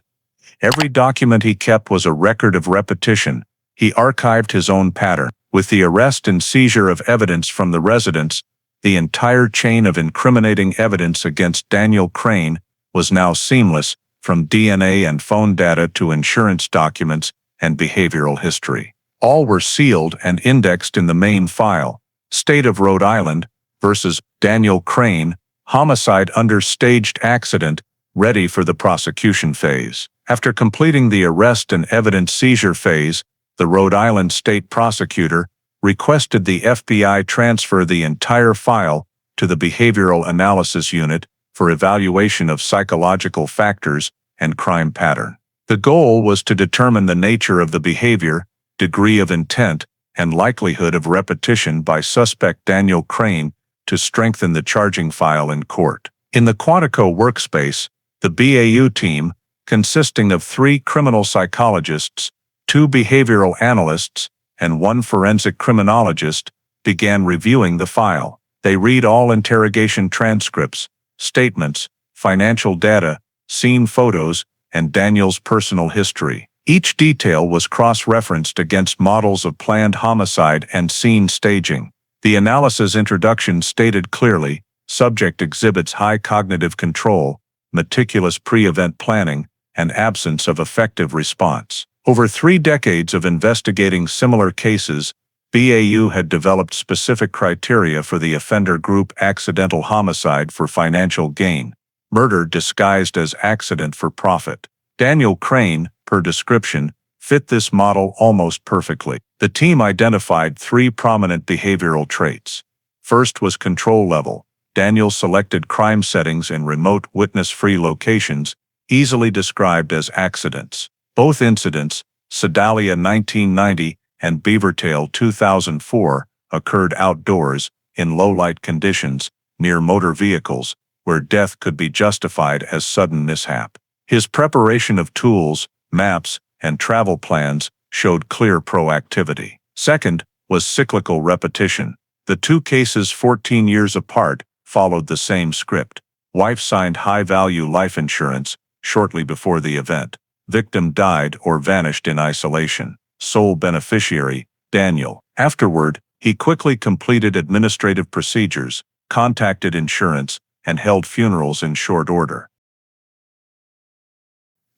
Every document he kept was a record of repetition. He archived his own pattern. With the arrest and seizure of evidence from the residence, the entire chain of incriminating evidence against Daniel Crane was now seamless, from DNA and phone data to insurance documents and behavioral history. All were sealed and indexed in the main file, State of Rhode Island versus Daniel Crane, homicide under staged accident, ready for the prosecution phase. After completing the arrest and evidence seizure phase, the Rhode Island state prosecutor requested the FBI transfer the entire file to the Behavioral Analysis Unit for evaluation of psychological factors and crime pattern. The goal was to determine the nature of the behavior, degree of intent, and likelihood of repetition by suspect Daniel Crane to strengthen the charging file in court. In the Quantico workspace, the BAU team, consisting of 3 criminal psychologists, 2 behavioral analysts, and 1 forensic criminologist, began reviewing the file. They read all interrogation transcripts, statements, financial data, scene photos, and Daniel's personal history. Each detail was cross-referenced against models of planned homicide and scene staging. The analysis introduction stated clearly, subject exhibits high cognitive control, meticulous pre-event planning, and absence of effective response. Over 3 decades of investigating similar cases, BAU had developed specific criteria for the offender group: accidental homicide for financial gain, murder disguised as accident for profit. Daniel Crane, per description, fit this model almost perfectly. The team identified 3 prominent behavioral traits. First was control level. Daniel selected crime settings in remote, witness-free locations, easily described as accidents. Both incidents, Sedalia 1990 and Beavertail 2004, occurred outdoors, in low-light conditions, near motor vehicles, where death could be justified as sudden mishap. His preparation of tools, maps, and travel plans showed clear proactivity. Second was cyclical repetition. The 2 cases 14 years apart followed the same script. Wife signed high-value life insurance shortly before the event. Victim died or vanished in isolation. Sole beneficiary, Daniel. Afterward, he quickly completed administrative procedures, contacted insurance, and held funerals in short order.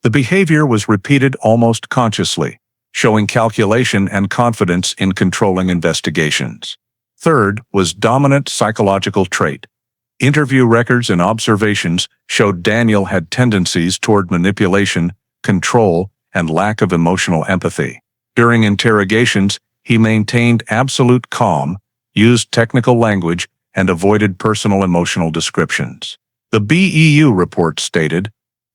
The behavior was repeated almost consciously, showing calculation and confidence in controlling investigations. Third was dominant psychological trait. Interview records and observations showed Daniel had tendencies toward manipulation, control, and lack of emotional empathy. During interrogations, he maintained absolute calm, used technical language, and avoided personal emotional descriptions. The BEU report stated,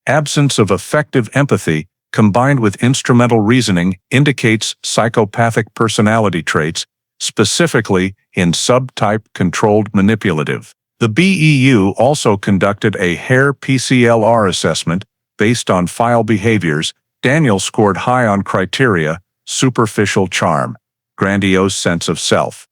absence of effective empathy combined with instrumental reasoning indicates psychopathic personality traits, specifically in subtype controlled manipulative. The BEU also conducted a Hare PCLR assessment based on file behaviors. Daniel scored high on criteria: superficial charm, grandiose sense of self,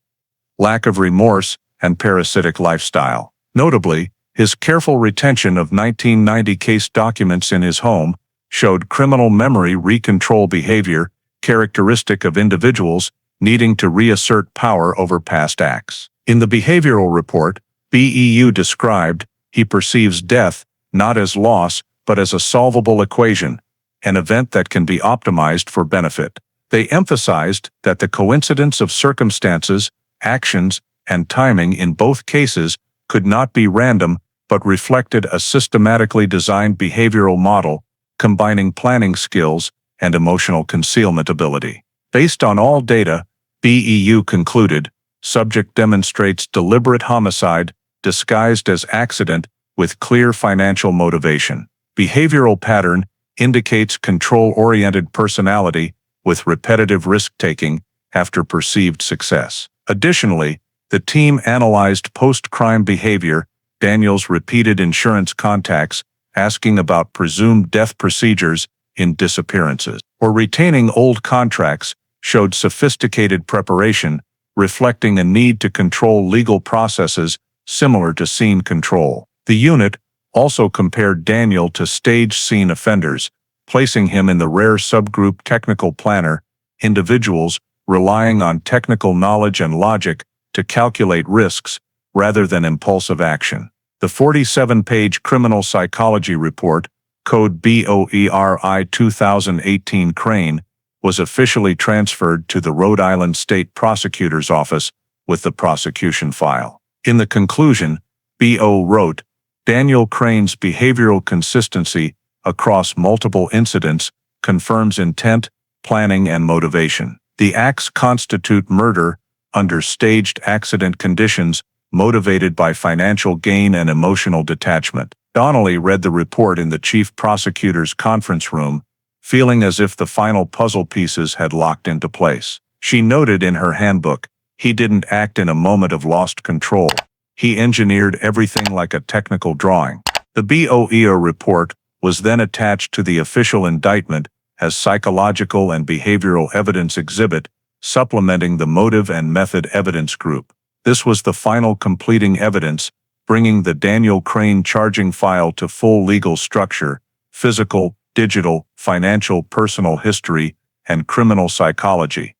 lack of remorse, and parasitic lifestyle. Notably, his careful retention of 1990 case documents in his home showed criminal memory recontrol behavior, characteristic of individuals needing to reassert power over past acts. In the behavioral report, BEU described, he perceives death not as loss but as a solvable equation, an event that can be optimized for benefit. They emphasized that the coincidence of circumstances, actions, and timing in both cases could not be random but reflected a systematically designed behavioral model combining planning skills and emotional concealment ability. Based on all data, BEU concluded, subject demonstrates deliberate homicide disguised as accident with clear financial motivation. Behavioral pattern indicates control-oriented personality with repetitive risk-taking after perceived success. Additionally, the team analyzed post-crime behavior, Daniel's repeated insurance contacts, asking about presumed death procedures in disappearances, or retaining old contracts showed sophisticated preparation, reflecting a need to control legal processes similar to scene control. The unit also compared Daniel to stage scene offenders, placing him in the rare subgroup technical planner, individuals relying on technical knowledge and logic to calculate risks rather than impulsive action. The 47-page criminal psychology report, code BOERI 2018 Crane, was officially transferred to the Rhode Island State Prosecutor's Office with the prosecution file. In the conclusion, BO wrote, Daniel Crane's behavioral consistency across multiple incidents confirms intent, planning, and motivation. The acts constitute murder under staged accident conditions motivated by financial gain and emotional detachment. Donnelly read the report in the chief prosecutor's conference room, feeling as if the final puzzle pieces had locked into place. She noted in her handbook, he didn't act in a moment of lost control. He engineered everything like a technical drawing. The BOEO report was then attached to the official indictment as psychological and behavioral evidence exhibit, supplementing the motive and method evidence group. This was the final completing evidence, bringing the Daniel Crane charging file to full legal structure: physical, digital, financial, personal history, and criminal psychology.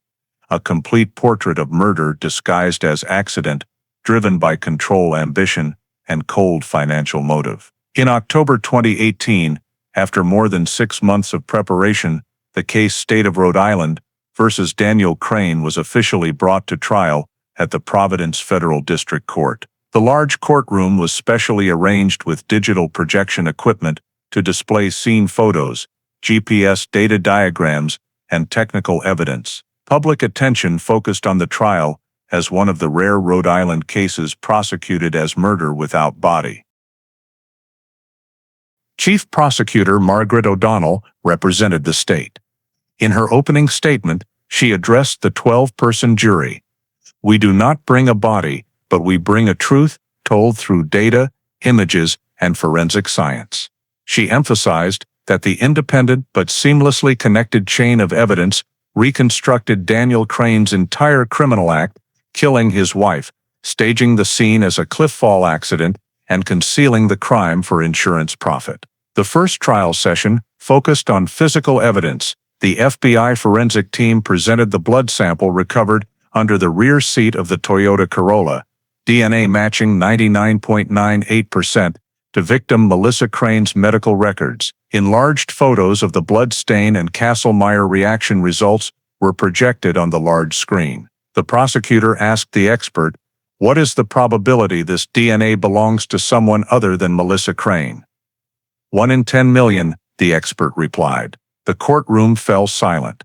A complete portrait of murder disguised as accident, driven by control ambition and cold financial motive. In October 2018, after more than 6 months of preparation, the case State of Rhode Island versus Daniel Crane was officially brought to trial at the Providence Federal District Court. The large courtroom was specially arranged with digital projection equipment to display scene photos, GPS data diagrams, and technical evidence. Public attention focused on the trial as one of the rare Rhode Island cases prosecuted as murder without body. Chief Prosecutor Margaret O'Donnell represented the state. In her opening statement, she addressed the 12-person jury. "We do not bring a body, but we bring a truth told through data, images, and forensic science." She emphasized that the independent but seamlessly connected chain of evidence reconstructed Daniel Crane's entire criminal act, killing his wife, staging the scene as a cliff fall accident, and concealing the crime for insurance profit. The first trial session focused on physical evidence. The FBI forensic team presented the blood sample recovered under the rear seat of the Toyota Corolla, DNA matching 99.98% to victim Melissa Crane's medical records. Enlarged photos of the blood stain and Kastle-Meyer reaction results were projected on the large screen. The prosecutor asked the expert, "What is the probability this DNA belongs to someone other than Melissa Crane?" 1 in 10 million, the expert replied. The courtroom fell silent.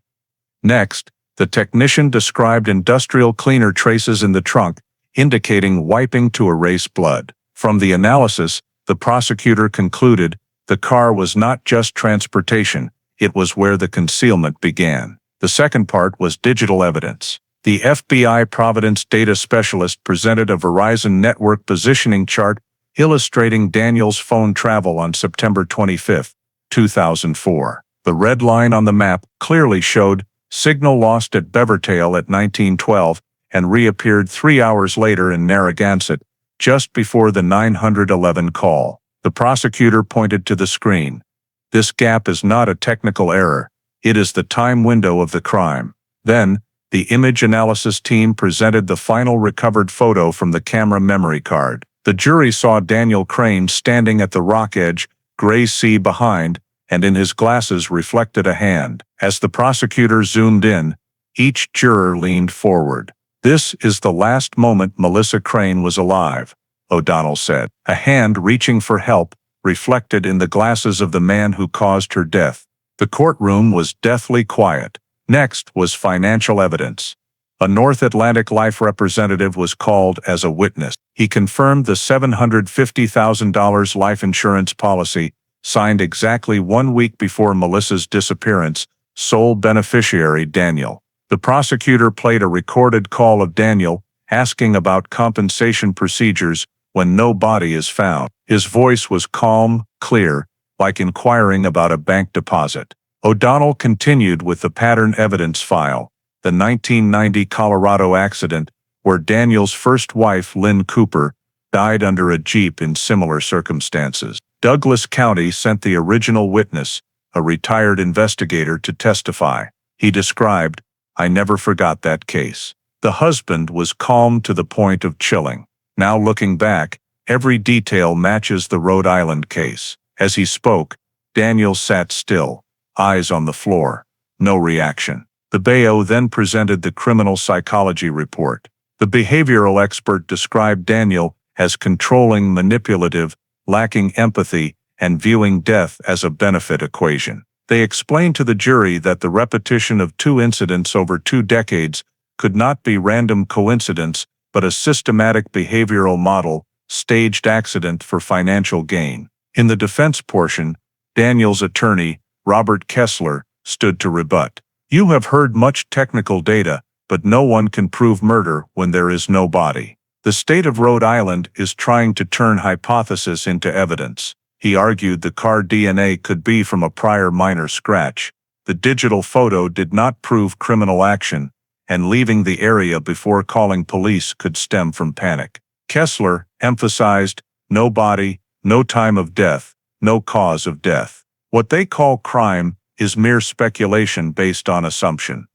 Next, the technician described industrial cleaner traces in the trunk, indicating wiping to erase blood. From the analysis, the prosecutor concluded the car was not just transportation, it was where the concealment began. The second part was digital evidence. The FBI Providence data specialist presented a Verizon network positioning chart illustrating Daniel's phone travel on September 25, 2004. The red line on the map clearly showed signal lost at Beavertail at 1912 and reappeared 3 hours later in Narragansett, just before the 911 call. The prosecutor pointed to the screen. "This gap is not a technical error. It is the time window of the crime." Then, the image analysis team presented the final recovered photo from the camera memory card. The jury saw Daniel Crane standing at the rock edge, gray sea behind, and in his glasses reflected a hand. As the prosecutor zoomed in, each juror leaned forward. "This is the last moment Melissa Crane was alive," O'Donnell said. A hand reaching for help reflected in the glasses of the man who caused her death. The courtroom was deathly quiet. Next was financial evidence. A North Atlantic Life representative was called as a witness. He confirmed the $750,000 life insurance policy, signed exactly 1 week before Melissa's disappearance, sole beneficiary Daniel. The prosecutor played a recorded call of Daniel, asking about compensation procedures when no body is found. His voice was calm, clear, like inquiring about a bank deposit. O'Donnell continued with the pattern evidence file, the 1990 Colorado accident, where Daniel's first wife, Lynn Cooper, died under a Jeep in similar circumstances. Douglas County sent the original witness, a retired investigator, to testify. He described, "I never forgot that case. The husband was calm to the point of chilling. Now looking back, every detail matches the Rhode Island case." As he spoke, Daniel sat still, eyes on the floor, no reaction. The BAO then presented the criminal psychology report. The behavioral expert described Daniel as controlling, manipulative, lacking empathy, and viewing death as a benefit equation. They explained to the jury that the repetition of 2 incidents over 2 decades could not be random coincidence, but a systematic behavioral model, staged accident for financial gain. In the defense portion, Daniel's attorney, Robert Kessler, stood to rebut. You have heard much technical data, but no one can prove murder when there is no body. The state of Rhode Island is trying to turn hypothesis into evidence. He argued the car DNA could be from a prior minor scratch. The digital photo did not prove criminal action, and leaving the area before calling police could stem from panic. Kessler emphasized, no body, no time of death, no cause of death. What they call crime is mere speculation based on assumption.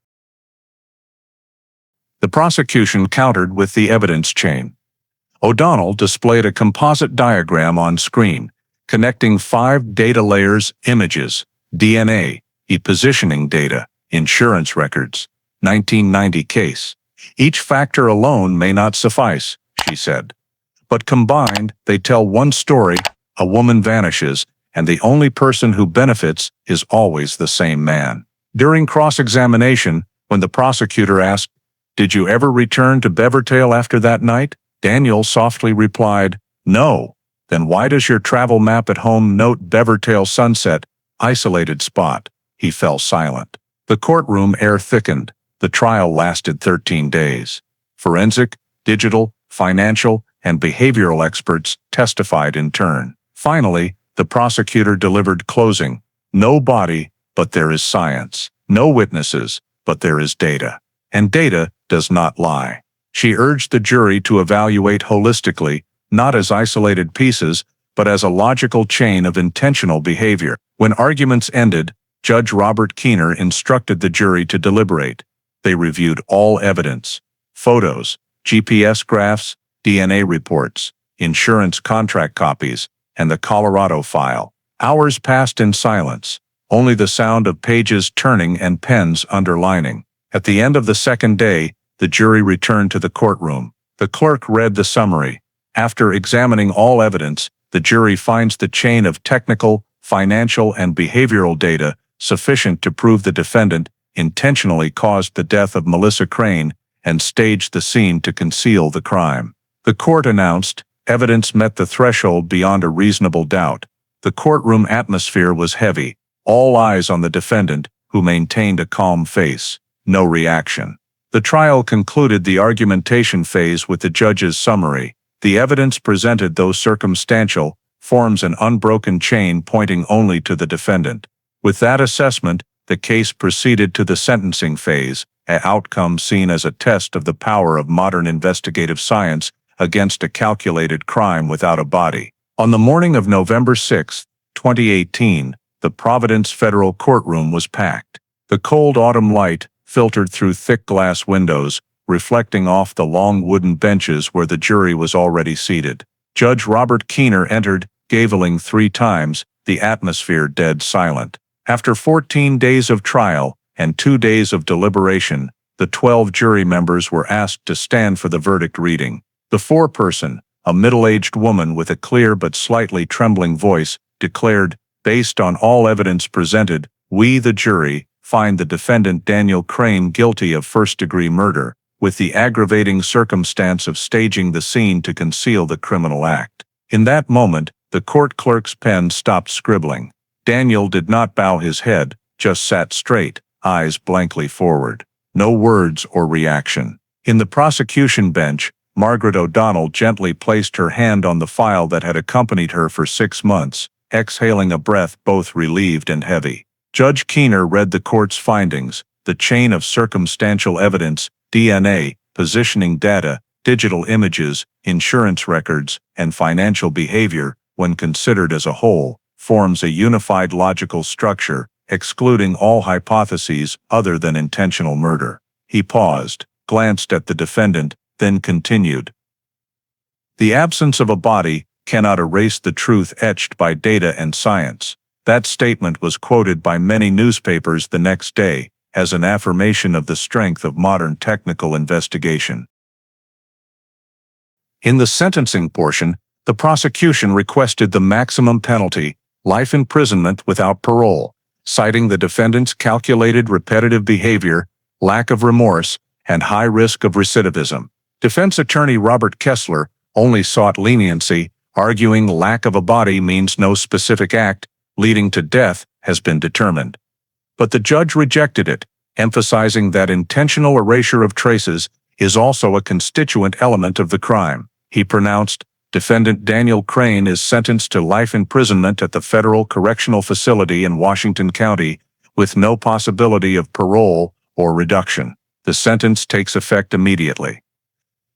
The prosecution countered with the evidence chain. O'Donnell displayed a composite diagram on screen, connecting 5 data layers: images, DNA, e-positioning data, insurance records, 1990 case. Each factor alone may not suffice, she said. But combined, they tell one story: a woman vanishes, and the only person who benefits is always the same man. During cross-examination, when the prosecutor asked, "Did you ever return to Beavertail after that night?" Daniel softly replied, "No." "Then why does your travel map at home note Beavertail Sunset, isolated spot?" He fell silent. The courtroom air thickened. The trial lasted 13 days. Forensic, digital, financial, and behavioral experts testified in turn. Finally, the prosecutor delivered closing. No body, but there is science. No witnesses, but there is data. And data does not lie. She urged the jury to evaluate holistically, not as isolated pieces, but as a logical chain of intentional behavior. When arguments ended, Judge Robert Keener instructed the jury to deliberate. They reviewed all evidence: photos, GPS graphs, DNA reports, insurance contract copies, and the Colorado file. Hours passed in silence, only the sound of pages turning and pens underlining. At the end of the second day, the jury returned to the courtroom. The clerk read the summary. After examining all evidence, the jury finds the chain of technical, financial, and behavioral data sufficient to prove the defendant intentionally caused the death of Melissa Crane and staged the scene to conceal the crime. The court announced, evidence met the threshold beyond a reasonable doubt. The courtroom atmosphere was heavy, all eyes on the defendant, who maintained a calm face. No reaction. The trial concluded the argumentation phase with the judge's summary. The evidence presented, though circumstantial, forms an unbroken chain pointing only to the defendant. With that assessment, the case proceeded to the sentencing phase, an outcome seen as a test of the power of modern investigative science against a calculated crime without a body. On the morning of November 6, 2018, the Providence federal courtroom was packed. The cold autumn light filtered through thick glass windows, reflecting off the long wooden benches where the jury was already seated. Judge Robert Keener entered, gaveling 3 times, the atmosphere dead silent. After 14 days of trial and 2 days of deliberation, the 12 jury members were asked to stand for the verdict reading. The foreperson, a middle-aged woman with a clear but slightly trembling voice, declared, "Based on all evidence presented, we, the jury, find the defendant Daniel Crane guilty of first-degree murder, with the aggravating circumstance of staging the scene to conceal the criminal act." In that moment, the court clerk's pen stopped scribbling. Daniel did not bow his head, just sat straight, eyes blankly forward. No words or reaction. In the prosecution bench, Margaret O'Donnell gently placed her hand on the file that had accompanied her for 6 months, exhaling a breath both relieved and heavy. Judge Keener read the court's findings: the chain of circumstantial evidence, DNA, positioning data, digital images, insurance records, and financial behavior, when considered as a whole, forms a unified logical structure, excluding all hypotheses other than intentional murder. He paused, glanced at the defendant, then continued. The absence of a body cannot erase the truth etched by data and science. That statement was quoted by many newspapers the next day as an affirmation of the strength of modern technical investigation. In the sentencing portion, the prosecution requested the maximum penalty, life imprisonment without parole, citing the defendant's calculated repetitive behavior, lack of remorse, and high risk of recidivism. Defense attorney Robert Kessler only sought leniency, arguing lack of a body means no specific act leading to death has been determined. But the judge rejected it, emphasizing that intentional erasure of traces is also a constituent element of the crime. He pronounced, defendant Daniel Crane is sentenced to life imprisonment at the Federal Correctional Facility in Washington County, with no possibility of parole or reduction. The sentence takes effect immediately.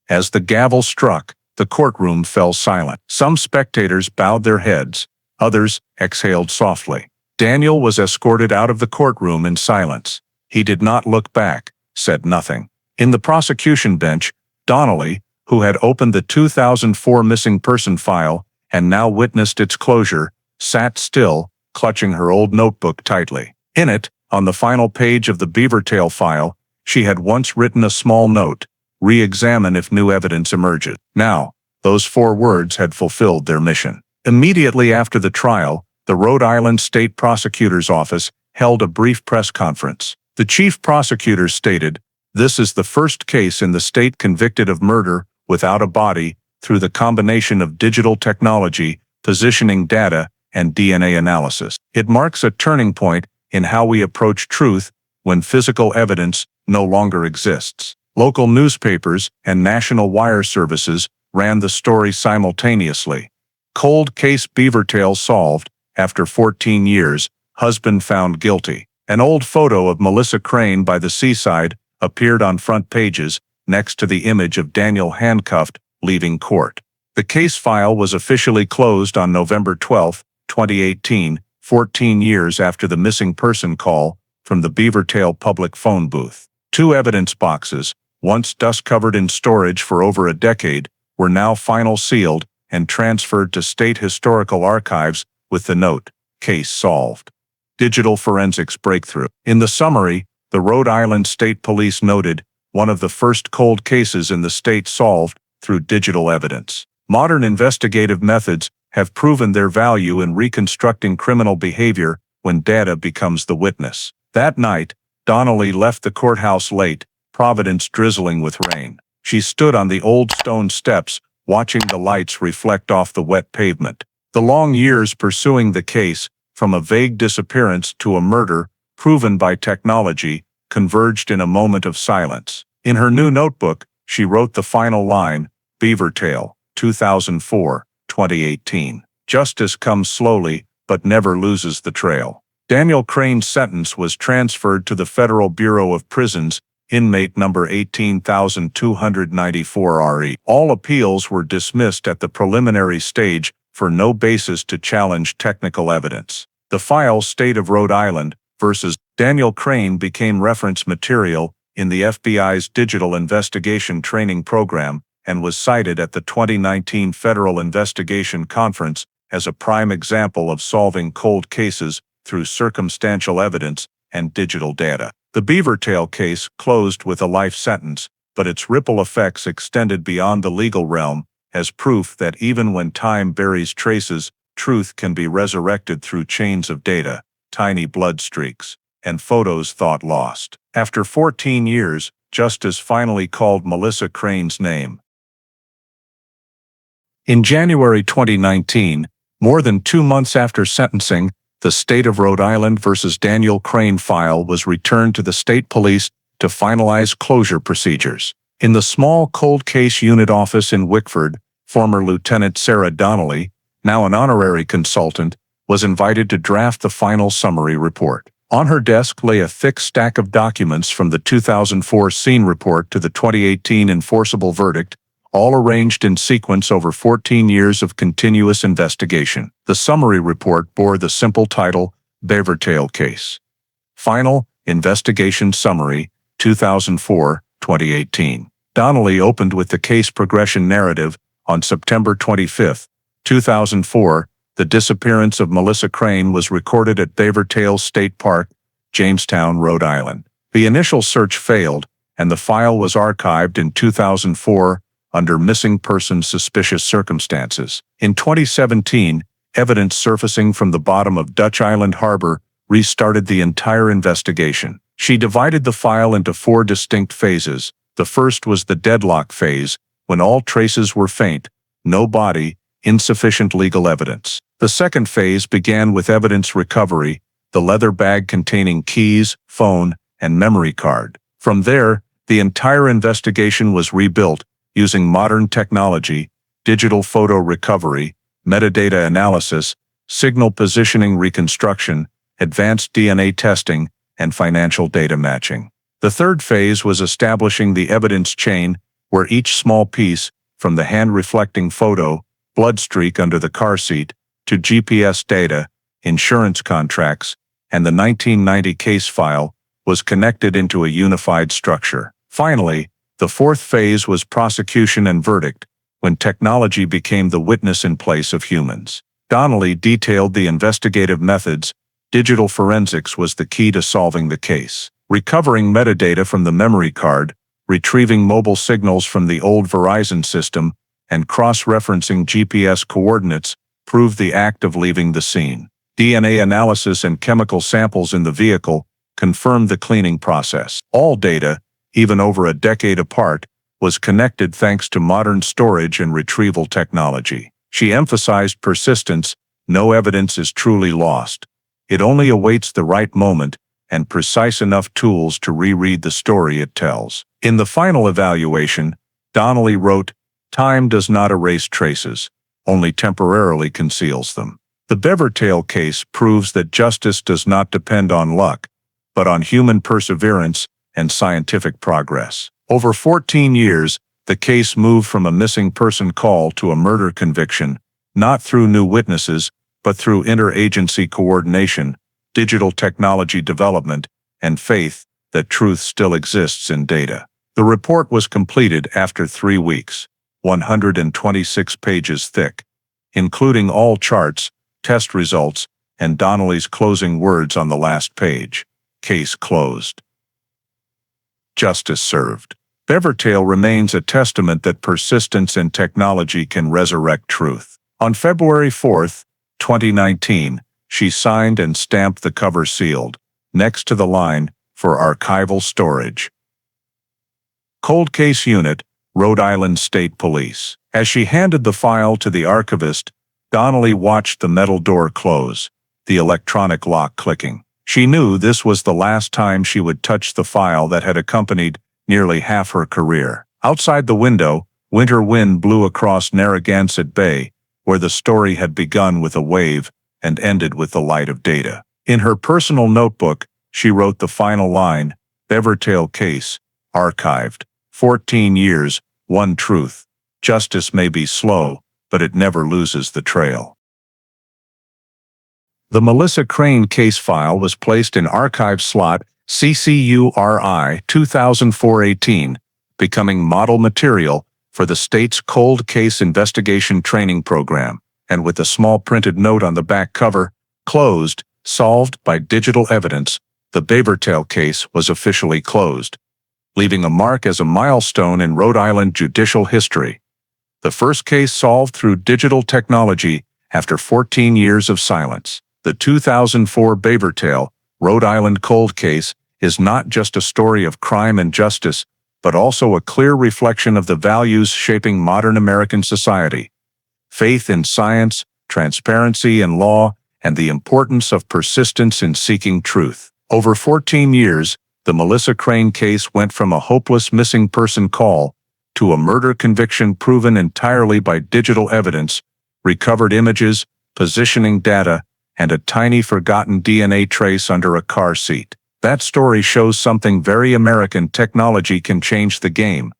As the gavel struck, the courtroom fell silent. Some spectators bowed their heads, others exhaled softly. Daniel was escorted out of the courtroom in silence. He did not look back, said nothing. In the prosecution bench, Donnelly, who had opened the 2004 missing person file and now witnessed its closure, sat still, clutching her old notebook tightly. In it, on the final page of the Beavertail file, she had once written a small note, "Re-examine if new evidence emerges." Now, those 4 words had fulfilled their mission. Immediately after the trial, the Rhode Island State Prosecutor's Office held a brief press conference. The chief prosecutor stated, "This is the first case in the state convicted of murder without a body through the combination of digital technology, positioning data, and DNA analysis. It marks a turning point in how we approach truth when physical evidence no longer exists." Local newspapers and national wire services ran the story simultaneously. Cold case Beavertail solved, after 14 years, husband found guilty. An old photo of Melissa Crane by the seaside appeared on front pages, next to the image of Daniel handcuffed, leaving court. The case file was officially closed on November 12, 2018, 14 years after the missing person call from the Beavertail public phone booth. 2 evidence boxes, once dust-covered in storage for over a decade, were now final sealed and transferred to State Historical Archives with the note, "Case solved." Digital forensics breakthrough. In the summary, the Rhode Island State Police noted, one of the first cold cases in the state solved through digital evidence. Modern investigative methods have proven their value in reconstructing criminal behavior when data becomes the witness. That night, Donnelly left the courthouse late, Providence drizzling with rain. She stood on the old stone steps, watching the lights reflect off the wet pavement. The long years pursuing the case, from a vague disappearance to a murder proven by technology, converged in a moment of silence. In her new notebook, she wrote the final line, Beavertail, 2004, 2018. Justice comes slowly, but never loses the trail. Daniel Crane's sentence was transferred to the Federal Bureau of Prisons, inmate number 18,294 RE. All appeals were dismissed at the preliminary stage for no basis to challenge technical evidence. The file State of Rhode Island versus Daniel Crane became reference material in the FBI's Digital Investigation Training Program and was cited at the 2019 Federal Investigation Conference as a prime example of solving cold cases through circumstantial evidence and digital data. The Beavertail case closed with a life sentence, but its ripple effects extended beyond the legal realm as proof that even when time buries traces, truth can be resurrected through chains of data, tiny blood streaks, and photos thought lost. After 14 years, justice finally called Melissa Crane's name. In January 2019, more than 2 months after sentencing, the State of Rhode Island versus Daniel Crane file was returned to the state police to finalize closure procedures. In the small cold case unit office in Wickford, former Lieutenant Sarah Donnelly, now an honorary consultant, was invited to draft the final summary report. On her desk lay a thick stack of documents from the 2004 scene report to the 2018 enforceable verdict, all arranged in sequence over 14 years of continuous investigation. The summary report bore the simple title, Beavertail Case. Final Investigation Summary, 2004-2018. Donnelly opened with the case progression narrative. On September 25, 2004, the disappearance of Melissa Crane was recorded at Beavertail State Park, Jamestown, Rhode Island. The initial search failed, and the file was archived in 2004 under missing persons suspicious circumstances. In 2017, evidence surfacing from the bottom of Dutch Island Harbor restarted the entire investigation. She divided the file into 4 distinct phases: The first was the deadlock phase, when all traces were faint, no body, insufficient legal evidence. The second phase began with evidence recovery, the leather bag containing keys, phone, and memory card. From there, the entire investigation was rebuilt using modern technology, digital photo recovery, metadata analysis, signal positioning reconstruction, advanced DNA testing, and financial data matching. The third phase was establishing the evidence chain, where each small piece, from the hand-reflecting photo, blood streak under the car seat, to GPS data, insurance contracts, and the 1990 case file, was connected into a unified structure. Finally, the fourth phase was prosecution and verdict, when technology became the witness in place of humans. Donnelly detailed the investigative methods. Digital forensics was the key to solving the case. Recovering metadata from the memory card, retrieving mobile signals from the old Verizon system, and cross-referencing GPS coordinates proved the act of leaving the scene. DNA analysis and chemical samples in the vehicle confirmed the cleaning process. All data, even over a decade apart, was connected thanks to modern storage and retrieval technology. She emphasized persistence. No evidence is truly lost. It only awaits the right moment and precise enough tools to reread the story it tells. In the final evaluation, Donnelly wrote, "Time does not erase traces, only temporarily conceals them." The Beavertail case proves that justice does not depend on luck, but on human perseverance and scientific progress. Over 14 years, the case moved from a missing person call to a murder conviction, not through new witnesses, but through interagency coordination, digital technology development, and faith that truth still exists in data. The report was completed after 3 weeks, 126 pages thick, including all charts, test results, and Donnelly's closing words on the last page. Case closed. Justice served. Beavertail remains a testament that persistence in technology can resurrect truth. On February 4, 2019, she signed and stamped the cover sealed, next to the line, "For archival storage." Cold Case Unit, Rhode Island State Police. As she handed the file to the archivist, Donnelly watched the metal door close, the electronic lock clicking. She knew this was the last time she would touch the file that had accompanied nearly half her career. Outside the window, winter wind blew across Narragansett Bay, where the story had begun with a wave and ended with the light of data. In her personal notebook, she wrote the final line, "Beavertail case, archived. 14 years, one truth. Justice may be slow, but it never loses the trail." The Melissa Crane case file was placed in Archive Slot CCURI 2004-18, becoming model material for the state's Cold Case Investigation Training Program, and with a small printed note on the back cover, "Closed, solved by digital evidence," the Beavertail case was officially closed, leaving a mark as a milestone in Rhode Island judicial history. The first case solved through digital technology after 14 years of silence. The 2004 Beavertail, Rhode Island cold case is not just a story of crime and justice, but also a clear reflection of the values shaping modern American society: faith in science, transparency in law, and the importance of persistence in seeking truth. Over 14 years, the Melissa Crane case went from a hopeless missing person call to a murder conviction proven entirely by digital evidence, recovered images, positioning data, and a tiny forgotten DNA trace under a car seat. That story shows something very American: technology can change the game.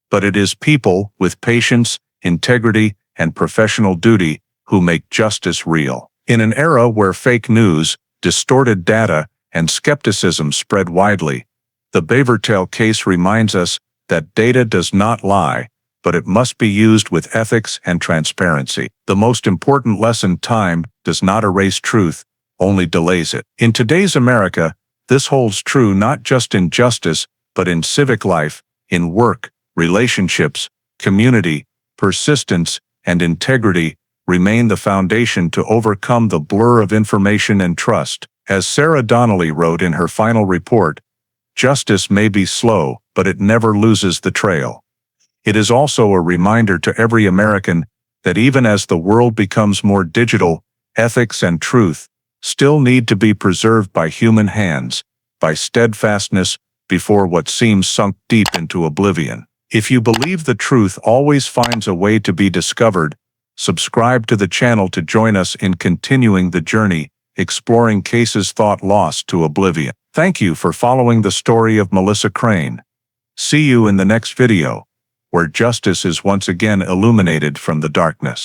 But it is people with patience, integrity, and professional duty who make justice real. In an era where fake news, distorted data, and skepticism spread widely, the Beavertail case reminds us that data does not lie, but it must be used with ethics and transparency. The most important lesson: time does not erase truth, only delays it. In today's America, this holds true not just in justice, but in civic life, in work, relationships, community. Persistence and integrity remain the foundation to overcome the blur of information and trust. As Sarah Donnelly wrote in her final report, "Justice may be slow, but it never loses the trail. It is also a reminder to every American that even as the world becomes more digital, ethics and truth still need to be preserved by human hands, by steadfastness before what seems sunk deep into oblivion. If you believe the truth always finds a way to be discovered, subscribe to the channel to join us in continuing the journey, exploring cases thought lost to oblivion. Thank you for following the story of Melissa Crane. See you in the next video, where justice is once again illuminated from the darkness.